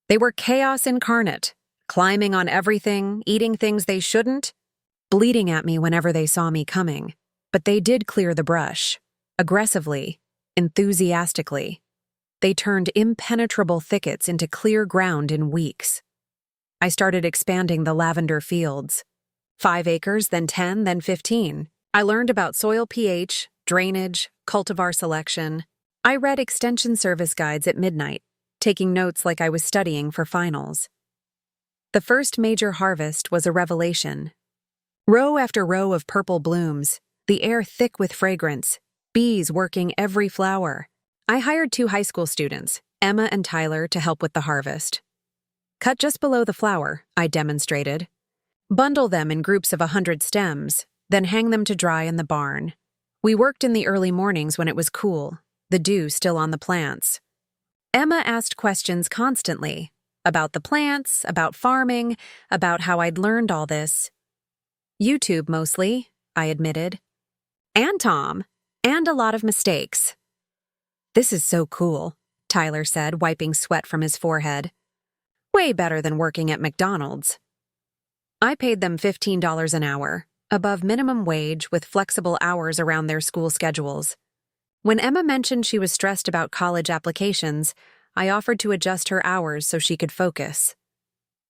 They were chaos incarnate, climbing on everything, eating things they shouldn't, bleating at me whenever they saw me coming. But they did clear the brush, aggressively, enthusiastically. They turned impenetrable thickets into clear ground in weeks. I started expanding the lavender fields. 5 acres, then 10, then 15. I learned about soil pH, drainage, cultivar selection. I read extension service guides at midnight, taking notes like I was studying for finals. The first major harvest was a revelation. Row after row of purple blooms, the air thick with fragrance, bees working every flower. I hired 2 high school students, Emma and Tyler, to help with the harvest. Cut just below the flower, I demonstrated. Bundle them in groups of 100 stems, then hang them to dry in the barn. We worked in the early mornings when it was cool, the dew still on the plants. Emma asked questions constantly, about the plants, about farming, about how I'd learned all this. YouTube mostly, I admitted. And Tom, and a lot of mistakes. This is so cool, Tyler said, wiping sweat from his forehead. Way better than working at McDonald's. I paid them $15 an hour, above minimum wage with flexible hours around their school schedules. When Emma mentioned she was stressed about college applications, I offered to adjust her hours so she could focus.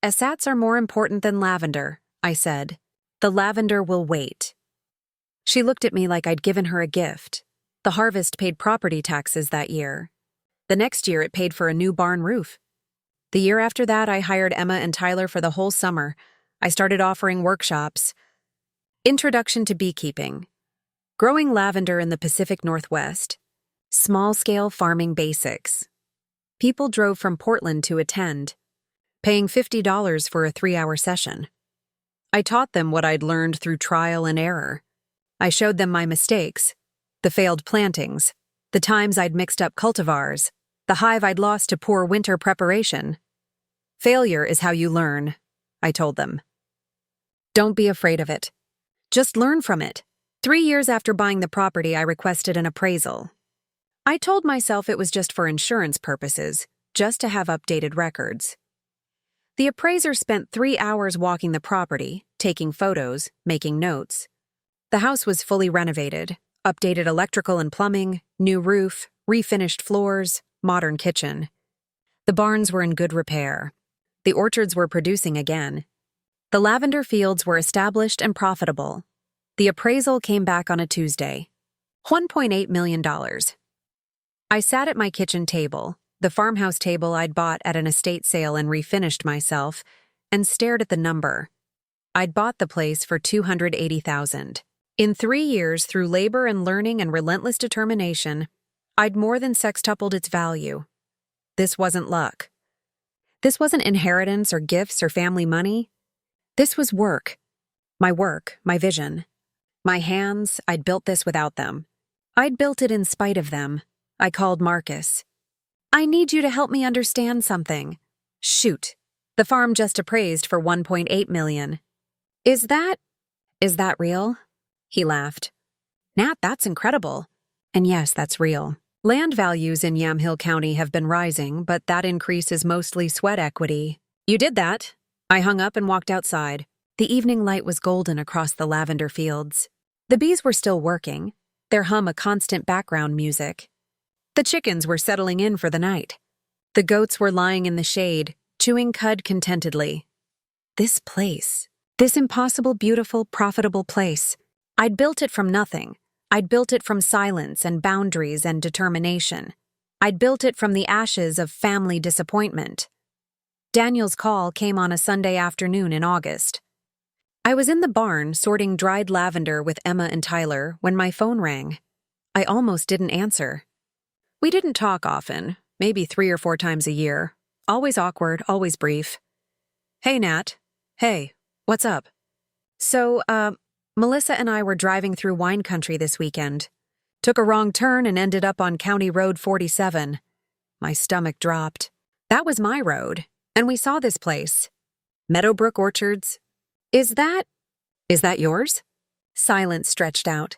Assats are more important than lavender, I said. The lavender will wait. She looked at me like I'd given her a gift. The harvest paid property taxes that year. The next year it paid for a new barn roof. The year after that, I hired Emma and Tyler for the whole summer. I started offering workshops. Introduction to beekeeping. Growing lavender in the Pacific Northwest. Small-scale farming basics. People drove from Portland to attend, paying $50 for a 3-hour session. I taught them what I'd learned through trial and error. I showed them my mistakes, the failed plantings, the times I'd mixed up cultivars, the hive I'd lost to poor winter preparation. Failure is how you learn, I told them. Don't be afraid of it. Just learn from it. 3 years after buying the property, I requested an appraisal. I told myself it was just for insurance purposes, just to have updated records. The appraiser spent 3 hours walking the property, taking photos, making notes. The house was fully renovated, updated electrical and plumbing, new roof, refinished floors, modern kitchen. The barns were in good repair. The orchards were producing again. The lavender fields were established and profitable. The appraisal came back on a Tuesday. $1.8 million. I sat at my kitchen table, the farmhouse table I'd bought at an estate sale and refinished myself, and stared at the number. I'd bought the place for $280,000. In 3 years, through labor and learning and relentless determination, I'd more than sextupled its value. This wasn't luck. This wasn't inheritance or gifts or family money. This was work, my vision. My hands, I'd built this without them. I'd built it in spite of them. I called Marcus. I need you to help me understand something. Shoot. The farm just appraised for $1.8 million. Is that real? He laughed. Nat, that's incredible. And yes, that's real. Land values in Yamhill County have been rising, but that increase is mostly sweat equity. You did that. I hung up and walked outside. The evening light was golden across the lavender fields. The bees were still working, their hum a constant background music. The chickens were settling in for the night. The goats were lying in the shade, chewing cud contentedly. This place, this impossible, beautiful, profitable place. I'd built it from nothing. I'd built it from silence and boundaries and determination. I'd built it from the ashes of family disappointment. Daniel's call came on a Sunday afternoon in August. I was in the barn sorting dried lavender with Emma and Tyler when my phone rang. I almost didn't answer. We didn't talk often, maybe 3 or 4 times a year. Always awkward, always brief. Hey, Nat. Hey, what's up? So, Melissa and I were driving through wine country this weekend. Took a wrong turn and ended up on County Road 47. My stomach dropped. That was my road, and we saw this place. Meadowbrook Orchards. Is that yours? Silence stretched out.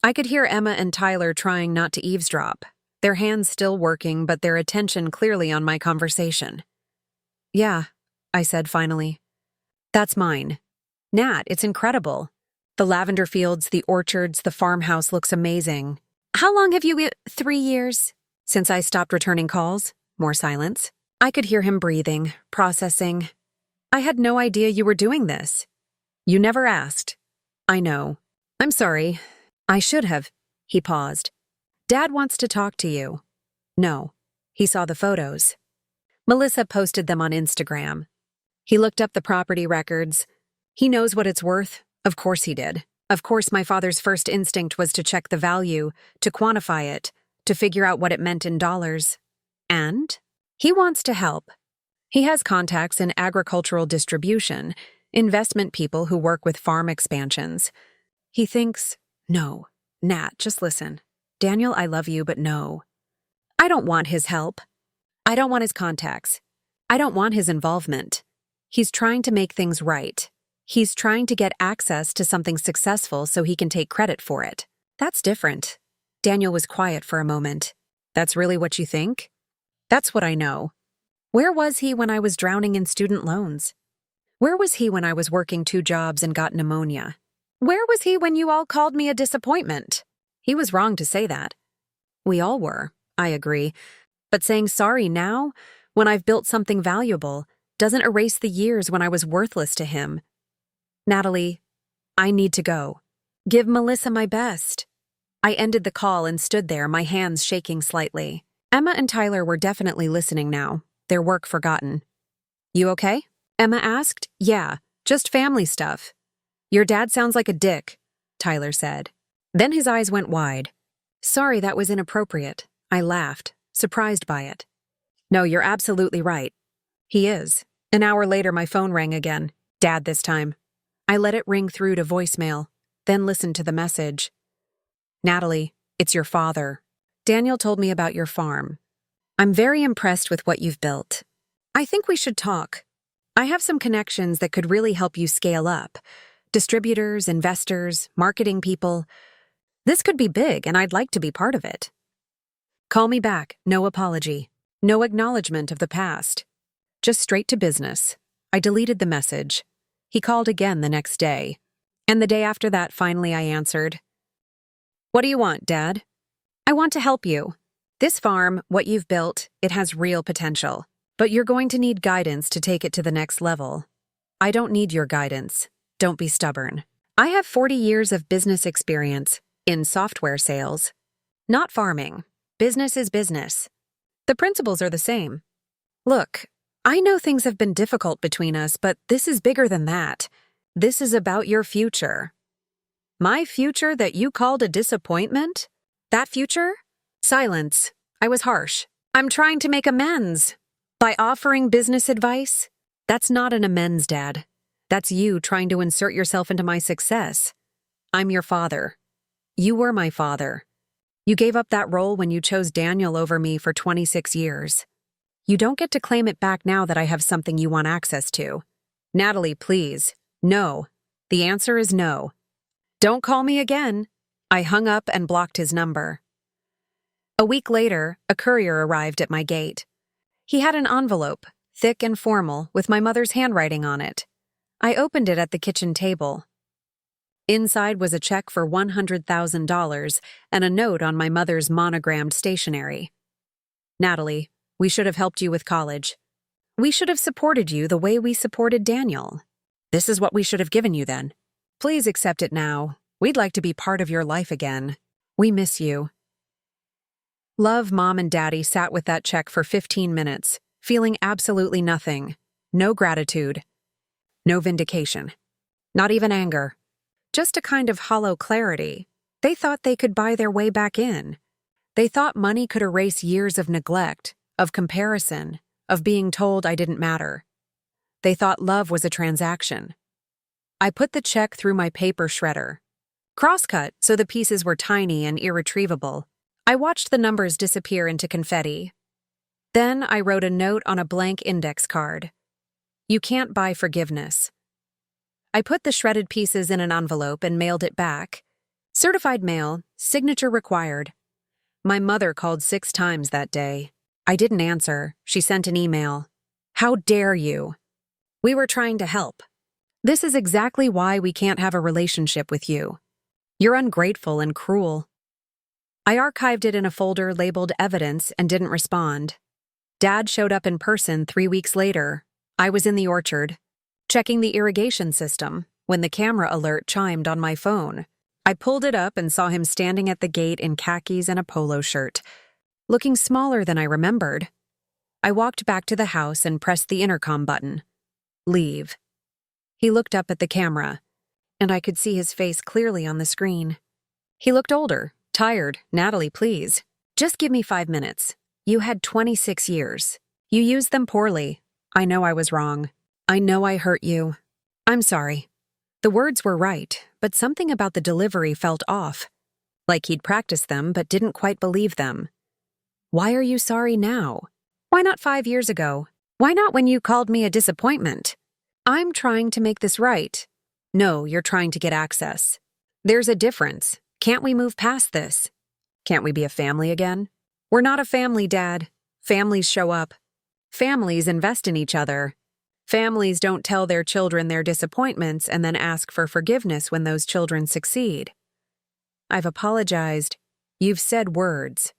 I could hear Emma and Tyler trying not to eavesdrop. their hands still working but their attention clearly on my conversation. "Yeah," I said finally. "That's mine. Nat, it's incredible. The lavender fields, the orchards, the farmhouse looks amazing. How long have you 3 years? Since I stopped returning calls?" More silence. I could hear him breathing, processing. "I had no idea you were doing this." "You never asked." "I know. I'm sorry. I should have." He paused. "Dad wants to talk to you." "No." He saw the photos. Melissa posted them on Instagram. He looked up the property records. He knows what it's worth. Of course he did. Of course my father's first instinct was to check the value, to quantify it, to figure out what it meant in dollars. And he wants to help. He has contacts in agricultural distribution, investment people who work with farm expansions. He thinks, no, Nat, just listen. Daniel, I love you, but no. I don't want his help. I don't want his contacts. I don't want his involvement. He's trying to make things right. He's trying to get access to something successful so he can take credit for it. That's different. Daniel was quiet for a moment. That's really what you think? That's what I know. Where was he when I was drowning in student loans? Where was he when I was working 2 jobs and got pneumonia? Where was he when you all called me a disappointment? He was wrong to say that. We all were, I agree. But saying sorry now, when I've built something valuable, doesn't erase the years when I was worthless to him. Natalie, I need to go. Give Melissa my best. I ended the call and stood there, my hands shaking slightly. Emma and Tyler were definitely listening now, their work forgotten. You okay? Emma asked. Yeah, just family stuff. Your dad sounds like a dick, Tyler said. Then his eyes went wide. Sorry, that was inappropriate. I laughed, surprised by it. No, you're absolutely right. He is. An hour later, my phone rang again. Dad this time. I let it ring through to voicemail, then listened to the message. Natalie, it's your father. Daniel told me about your farm. I'm very impressed with what you've built. I think we should talk. I have some connections that could really help you scale up. Distributors, investors, marketing people. This could be big, and I'd like to be part of it. Call me back, no apology, no acknowledgement of the past. Just straight to business. I deleted the message. He called again the next day. And the day after that, finally I answered. What do you want, Dad? I want to help you. This farm, what you've built, it has real potential. But you're going to need guidance to take it to the next level. I don't need your guidance. Don't be stubborn. I have 40 years of business experience in software sales. Not farming. Business is business. The principles are the same. Look, I know things have been difficult between us, but this is bigger than that. This is about your future. My future that you called a disappointment? That future? Silence. I was harsh. I'm trying to make amends. By offering business advice? That's not an amends, Dad. That's you trying to insert yourself into my success. I'm your father. You were my father. You gave up that role when you chose Daniel over me for 26 years. You don't get to claim it back now that I have something you want access to. Natalie, please. No. The answer is no. Don't call me again. I hung up and blocked his number. A week later, a courier arrived at my gate. He had an envelope, thick and formal, with my mother's handwriting on it. I opened it at the kitchen table. Inside was a check for $100,000 and a note on my mother's monogrammed stationery. Natalie, we should have helped you with college. We should have supported you the way we supported Daniel. This is what we should have given you then. Please accept it now. We'd like to be part of your life again. We miss you. Love, Mom and Daddy sat with that check for 15 minutes, feeling absolutely nothing. No gratitude. No vindication. Not even anger. Just a kind of hollow clarity. They thought they could buy their way back in. They thought money could erase years of neglect, of comparison, of being told I didn't matter. They thought love was a transaction. I put the check through my paper shredder. Crosscut so the pieces were tiny and irretrievable. I watched the numbers disappear into confetti. Then I wrote a note on a blank index card. You can't buy forgiveness. I put the shredded pieces in an envelope and mailed it back. Certified mail, signature required. My mother called 6 times that day. I didn't answer. She sent an email. How dare you? We were trying to help. This is exactly why we can't have a relationship with you. You're ungrateful and cruel. I archived it in a folder labeled evidence and didn't respond. Dad showed up in person 3 weeks later. I was in the orchard, checking the irrigation system, when the camera alert chimed on my phone. I pulled it up and saw him standing at the gate in khakis and a polo shirt, looking smaller than I remembered. I walked back to the house and pressed the intercom button. Leave. He looked up at the camera, and I could see his face clearly on the screen. He looked older, tired. Natalie, please. Just give me 5 minutes. You had 26 years. You used them poorly. I know I was wrong. I know I hurt you. I'm sorry. The words were right, but something about the delivery felt off. Like he'd practiced them but didn't quite believe them. Why are you sorry now? Why not 5 years ago? Why not when you called me a disappointment? I'm trying to make this right. No, you're trying to get access. There's a difference. Can't we move past this? Can't we be a family again? We're not a family, Dad. Families show up. Families invest in each other. Families don't tell their children their disappointments and then ask for forgiveness when those children succeed. I've apologized. You've said words.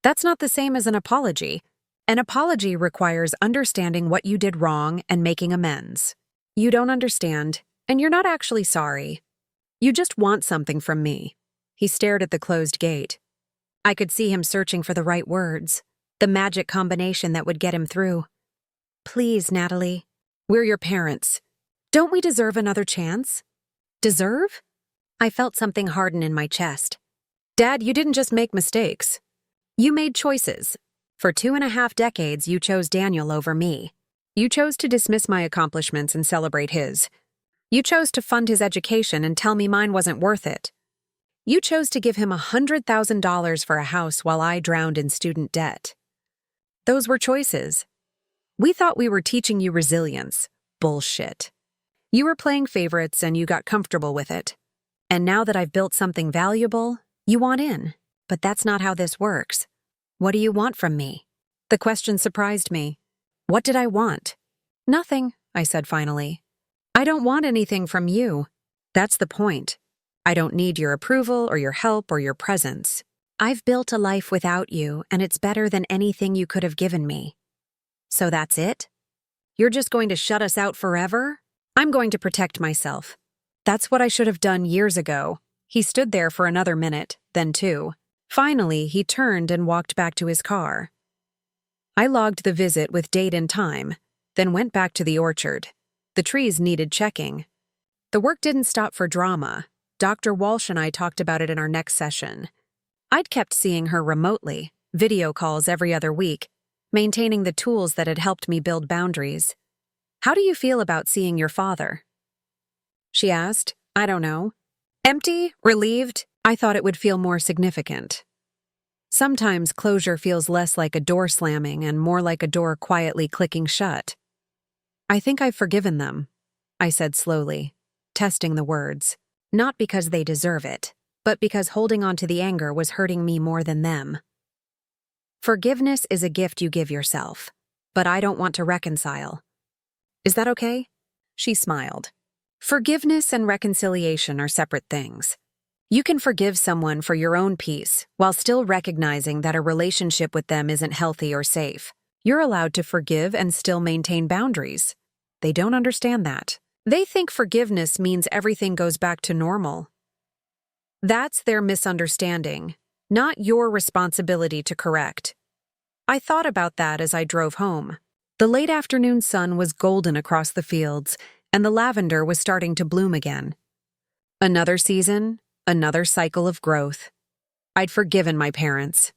That's not the same as an apology. An apology requires understanding what you did wrong and making amends. You don't understand, and you're not actually sorry. You just want something from me. He stared at the closed gate. I could see him searching for the right words, the magic combination that would get him through. Please, Natalie. We're your parents. Don't we deserve another chance? Deserve? I felt something harden in my chest. Dad, you didn't just make mistakes. You made choices. For 2.5 decades, you chose Daniel over me. You chose to dismiss my accomplishments and celebrate his. You chose to fund his education and tell me mine wasn't worth it. You chose to give him $100,000 for a house while I drowned in student debt. Those were choices. We thought we were teaching you resilience. Bullshit. You were playing favorites and you got comfortable with it. And now that I've built something valuable, you want in. But that's not how this works. What do you want from me? The question surprised me. What did I want? Nothing, I said finally. I don't want anything from you. That's the point. I don't need your approval or your help or your presence. I've built a life without you, and it's better than anything you could have given me. So that's it? You're just going to shut us out forever? I'm going to protect myself. That's what I should have done years ago. He stood there for another minute, then 2. Finally, he turned and walked back to his car. I logged the visit with date and time, then went back to the orchard. The trees needed checking. The work didn't stop for drama. Dr. Walsh and I talked about it in our next session. I'd kept seeing her remotely, video calls every other week, maintaining the tools that had helped me build boundaries. How do you feel about seeing your father? She asked. I don't know. Empty? Relieved? I thought it would feel more significant. Sometimes closure feels less like a door slamming and more like a door quietly clicking shut. I think I've forgiven them, I said slowly, testing the words. Not because they deserve it, but because holding on to the anger was hurting me more than them. Forgiveness is a gift you give yourself, but I don't want to reconcile. Is that okay? She smiled. Forgiveness and reconciliation are separate things. You can forgive someone for your own peace while still recognizing that a relationship with them isn't healthy or safe. You're allowed to forgive and still maintain boundaries. They don't understand that. They think forgiveness means everything goes back to normal. That's their misunderstanding, not your responsibility to correct. I thought about that as I drove home. The late afternoon sun was golden across the fields, and the lavender was starting to bloom again. Another season, another cycle of growth. I'd forgiven my parents.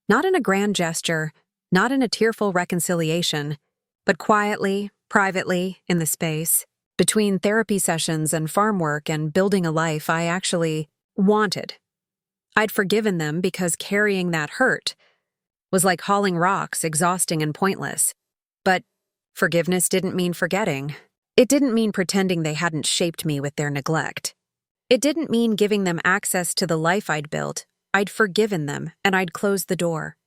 Not in a grand gesture, not in a tearful reconciliation, but quietly, privately, in the space, between therapy sessions and farm work and building a life I actually wanted. I'd forgiven them because carrying that hurt was like hauling rocks, exhausting and pointless. But forgiveness didn't mean forgetting. It didn't mean pretending they hadn't shaped me with their neglect. It didn't mean giving them access to the life I'd built I'd forgiven them, and I'd closed the door.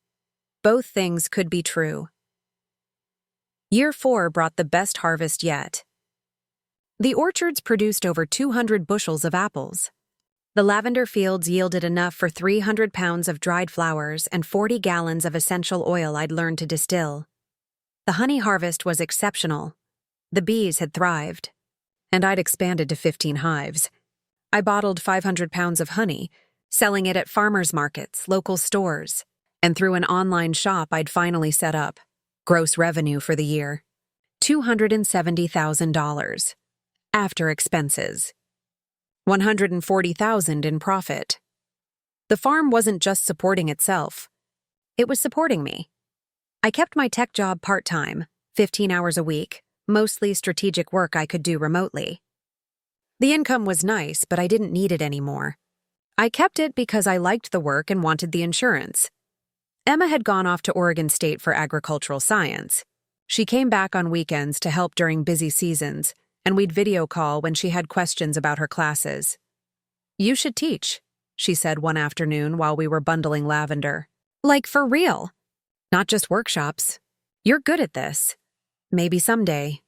Both things could be true. Year 4 brought the best harvest yet. The orchards produced over 200 bushels of apples. The lavender fields yielded enough for 300 pounds of dried flowers and 40 gallons of essential oil I'd learned to distill. The honey harvest was exceptional. The bees had thrived, and I'd expanded to 15 hives. I bottled 500 pounds of honey, selling it at farmers markets, local stores, and through an online shop I'd finally set up. Gross revenue for the year, $270,000. After expenses. $140,000 in profit. The farm wasn't just supporting itself. It was supporting me. I kept my tech job part-time, 15 hours a week, mostly strategic work I could do remotely. The income was nice, but I didn't need it anymore. I kept it because I liked the work and wanted the insurance. Emma had gone off to Oregon State for agricultural science. She came back on weekends to help during busy seasons, and we'd video call when she had questions about her classes. "You should teach," she said one afternoon while we were bundling lavender. "Like for real. Not just workshops. You're good at this. Maybe someday."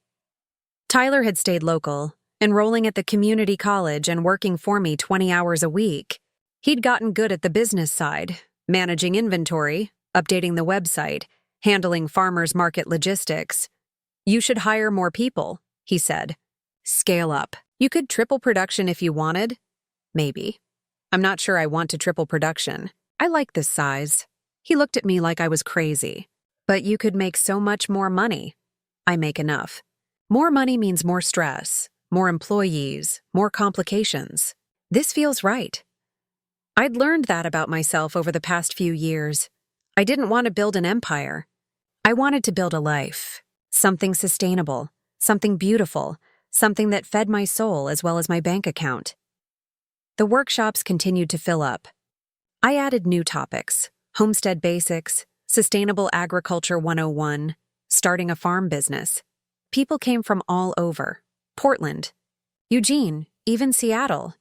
Tyler had stayed local, enrolling at the community college and working for me 20 hours a week. He'd gotten good at the business side, managing inventory, updating the website, handling farmers market logistics. "You should hire more people," he said. "Scale up. You could triple production if you wanted." Maybe. I'm not sure I want to triple production. I like this size. He looked at me like I was crazy. "But you could make so much more money." "I make enough." More money means more stress, more employees, more complications. This feels right. I'd learned that about myself over the past few years. I didn't want to build an empire. I wanted to build a life. Something sustainable, something beautiful, something that fed my soul as well as my bank account. The workshops continued to fill up. I added new topics: homestead basics, sustainable agriculture 101, starting a farm business. People came from all over: Portland, Eugene, even Seattle.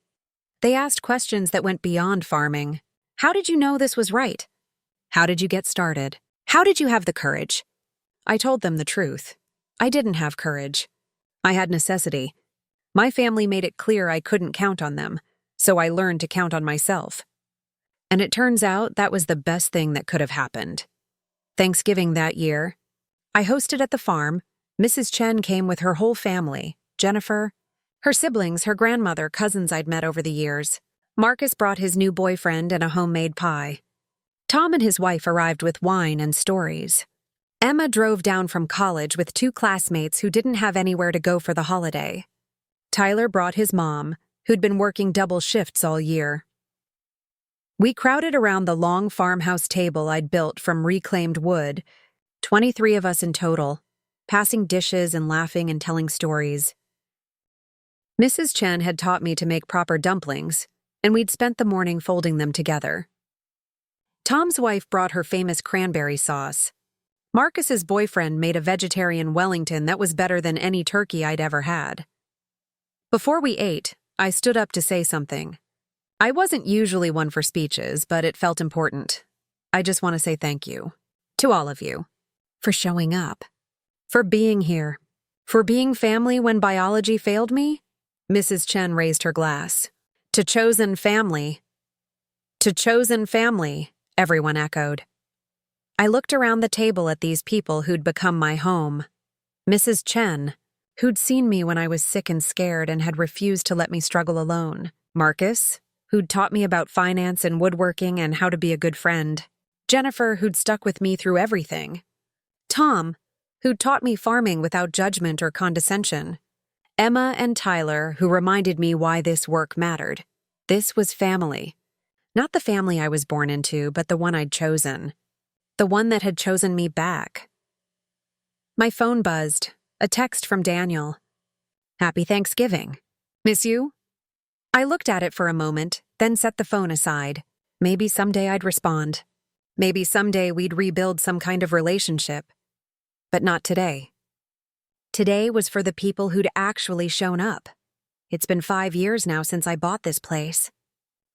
They asked questions that went beyond farming. How did you know this was right? How did you get started? How did you have the courage? I told them the truth. I didn't have courage. I had necessity. My family made it clear I couldn't count on them, so I learned to count on myself. And it turns out that was the best thing that could have happened. Thanksgiving that year, I hosted at the farm. Mrs. Chen came with her whole family: Jennifer, her siblings, her grandmother, cousins I'd met over the years. Marcus brought his new boyfriend and a homemade pie. Tom and his wife arrived with wine and stories. Emma drove down from college with 2 classmates who didn't have anywhere to go for the holiday. Tyler brought his mom, who'd been working double shifts all year. We crowded around the long farmhouse table I'd built from reclaimed wood, 23 of us in total, passing dishes and laughing and telling stories. Mrs. Chen had taught me to make proper dumplings, and we'd spent the morning folding them together. Tom's wife brought her famous cranberry sauce. Marcus's boyfriend made a vegetarian Wellington that was better than any turkey I'd ever had. Before we ate, I stood up to say something. I wasn't usually one for speeches, but it felt important. I just want to say thank you. To all of you. For showing up. For being here. For being family when biology failed me. Mrs. Chen raised her glass. To chosen family. To chosen family, everyone echoed. I looked around the table at these people who'd become my home. Mrs. Chen, who'd seen me when I was sick and scared and had refused to let me struggle alone. Marcus, who'd taught me about finance and woodworking and how to be a good friend. Jennifer, who'd stuck with me through everything. Tom, who'd taught me farming without judgment or condescension. Emma and Tyler, who reminded me why this work mattered. This was family. Not the family I was born into, but the one I'd chosen. The one that had chosen me back. My phone buzzed. A text from Daniel. "Happy Thanksgiving. Miss you?" I looked at it for a moment, then set the phone aside. Maybe someday I'd respond. Maybe someday we'd rebuild some kind of relationship. But not today. Today was for the people who'd actually shown up. It's been 5 years now since I bought this place.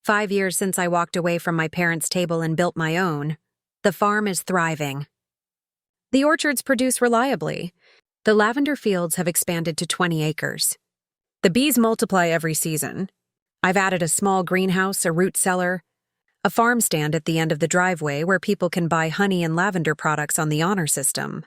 5 years since I walked away from my parents' table and built my own. The farm is thriving. The orchards produce reliably. The lavender fields have expanded to 20 acres. The bees multiply every season. I've added a small greenhouse, a root cellar, a farm stand at the end of the driveway where people can buy honey and lavender products on the honor system.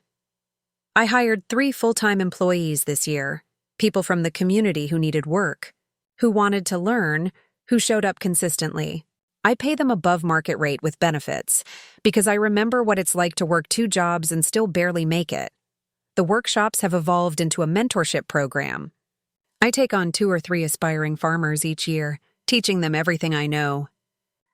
I hired 3 full-time employees this year, people from the community who needed work, who wanted to learn, who showed up consistently. I pay them above market rate with benefits because I remember what it's like to work 2 jobs and still barely make it. The workshops have evolved into a mentorship program. I take on 2 or 3 aspiring farmers each year, teaching them everything I know.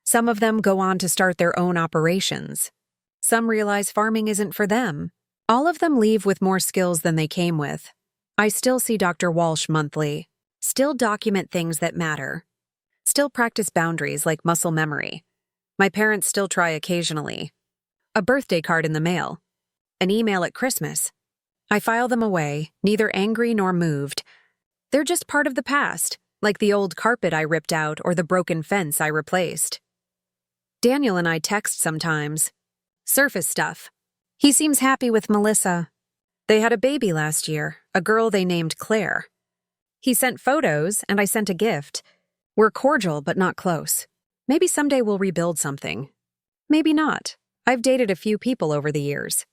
Some of them go on to start their own operations. Some realize farming isn't for them. All of them leave with more skills than they came with. I still see Dr. Walsh monthly, still document things that matter, still practice boundaries like muscle memory. My parents still try occasionally. A birthday card in the mail, an email at Christmas. I file them away, neither angry nor moved. They're just part of the past, like the old carpet I ripped out or the broken fence I replaced. Daniel and I text sometimes. Surface stuff. He seems happy with Melissa. They had a baby last year, a girl they named Claire. He sent photos, and I sent a gift. We're cordial but not close. Maybe someday we'll rebuild something. Maybe not. I've dated a few people over the years.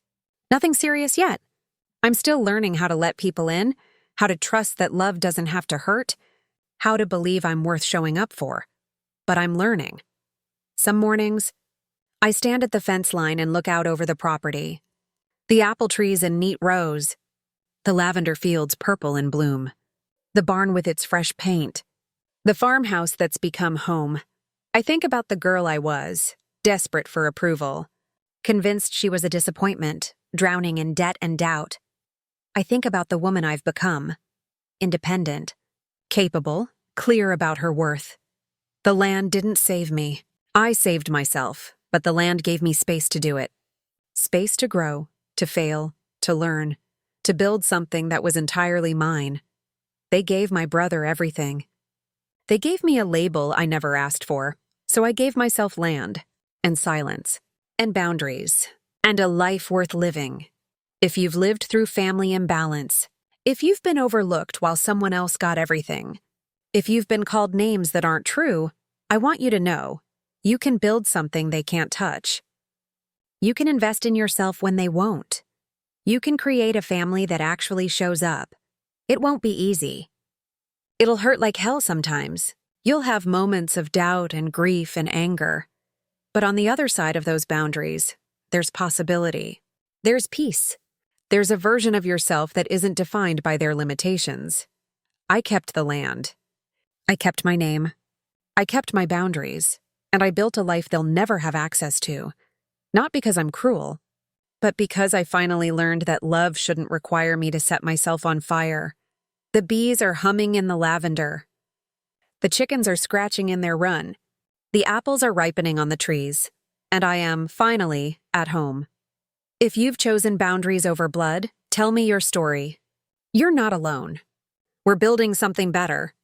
Nothing serious yet. I'm still learning how to let people in, how to trust that love doesn't have to hurt, how to believe I'm worth showing up for. But I'm learning. Some mornings, I stand at the fence line and look out over the property. The apple trees in neat rows, the lavender fields purple in bloom, the barn with its fresh paint, the farmhouse that's become home. I think about the girl I was, desperate for approval, convinced she was a disappointment, drowning in debt and doubt. I think about the woman I've become, independent, capable, clear about her worth. The land didn't save me. I saved myself, but the land gave me space to do it. Space to grow, to fail, to learn, to build something that was entirely mine. They gave my brother everything. They gave me a label I never asked for, so I gave myself land, and silence, and boundaries, and a life worth living. If you've lived through family imbalance, if you've been overlooked while someone else got everything, if you've been called names that aren't true, I want you to know, you can build something they can't touch. You can invest in yourself when they won't. You can create a family that actually shows up. It won't be easy. It'll hurt like hell sometimes. You'll have moments of doubt and grief and anger. But on the other side of those boundaries, there's possibility. There's peace. There's a version of yourself that isn't defined by their limitations. I kept the land. I kept my name. I kept my boundaries. And I built a life they'll never have access to. Not because I'm cruel, but because I finally learned that love shouldn't require me to set myself on fire. The bees are humming in the lavender. The chickens are scratching in their run. The apples are ripening on the trees. And I am, finally, at home. If you've chosen boundaries over blood, tell me your story. You're not alone. We're building something better.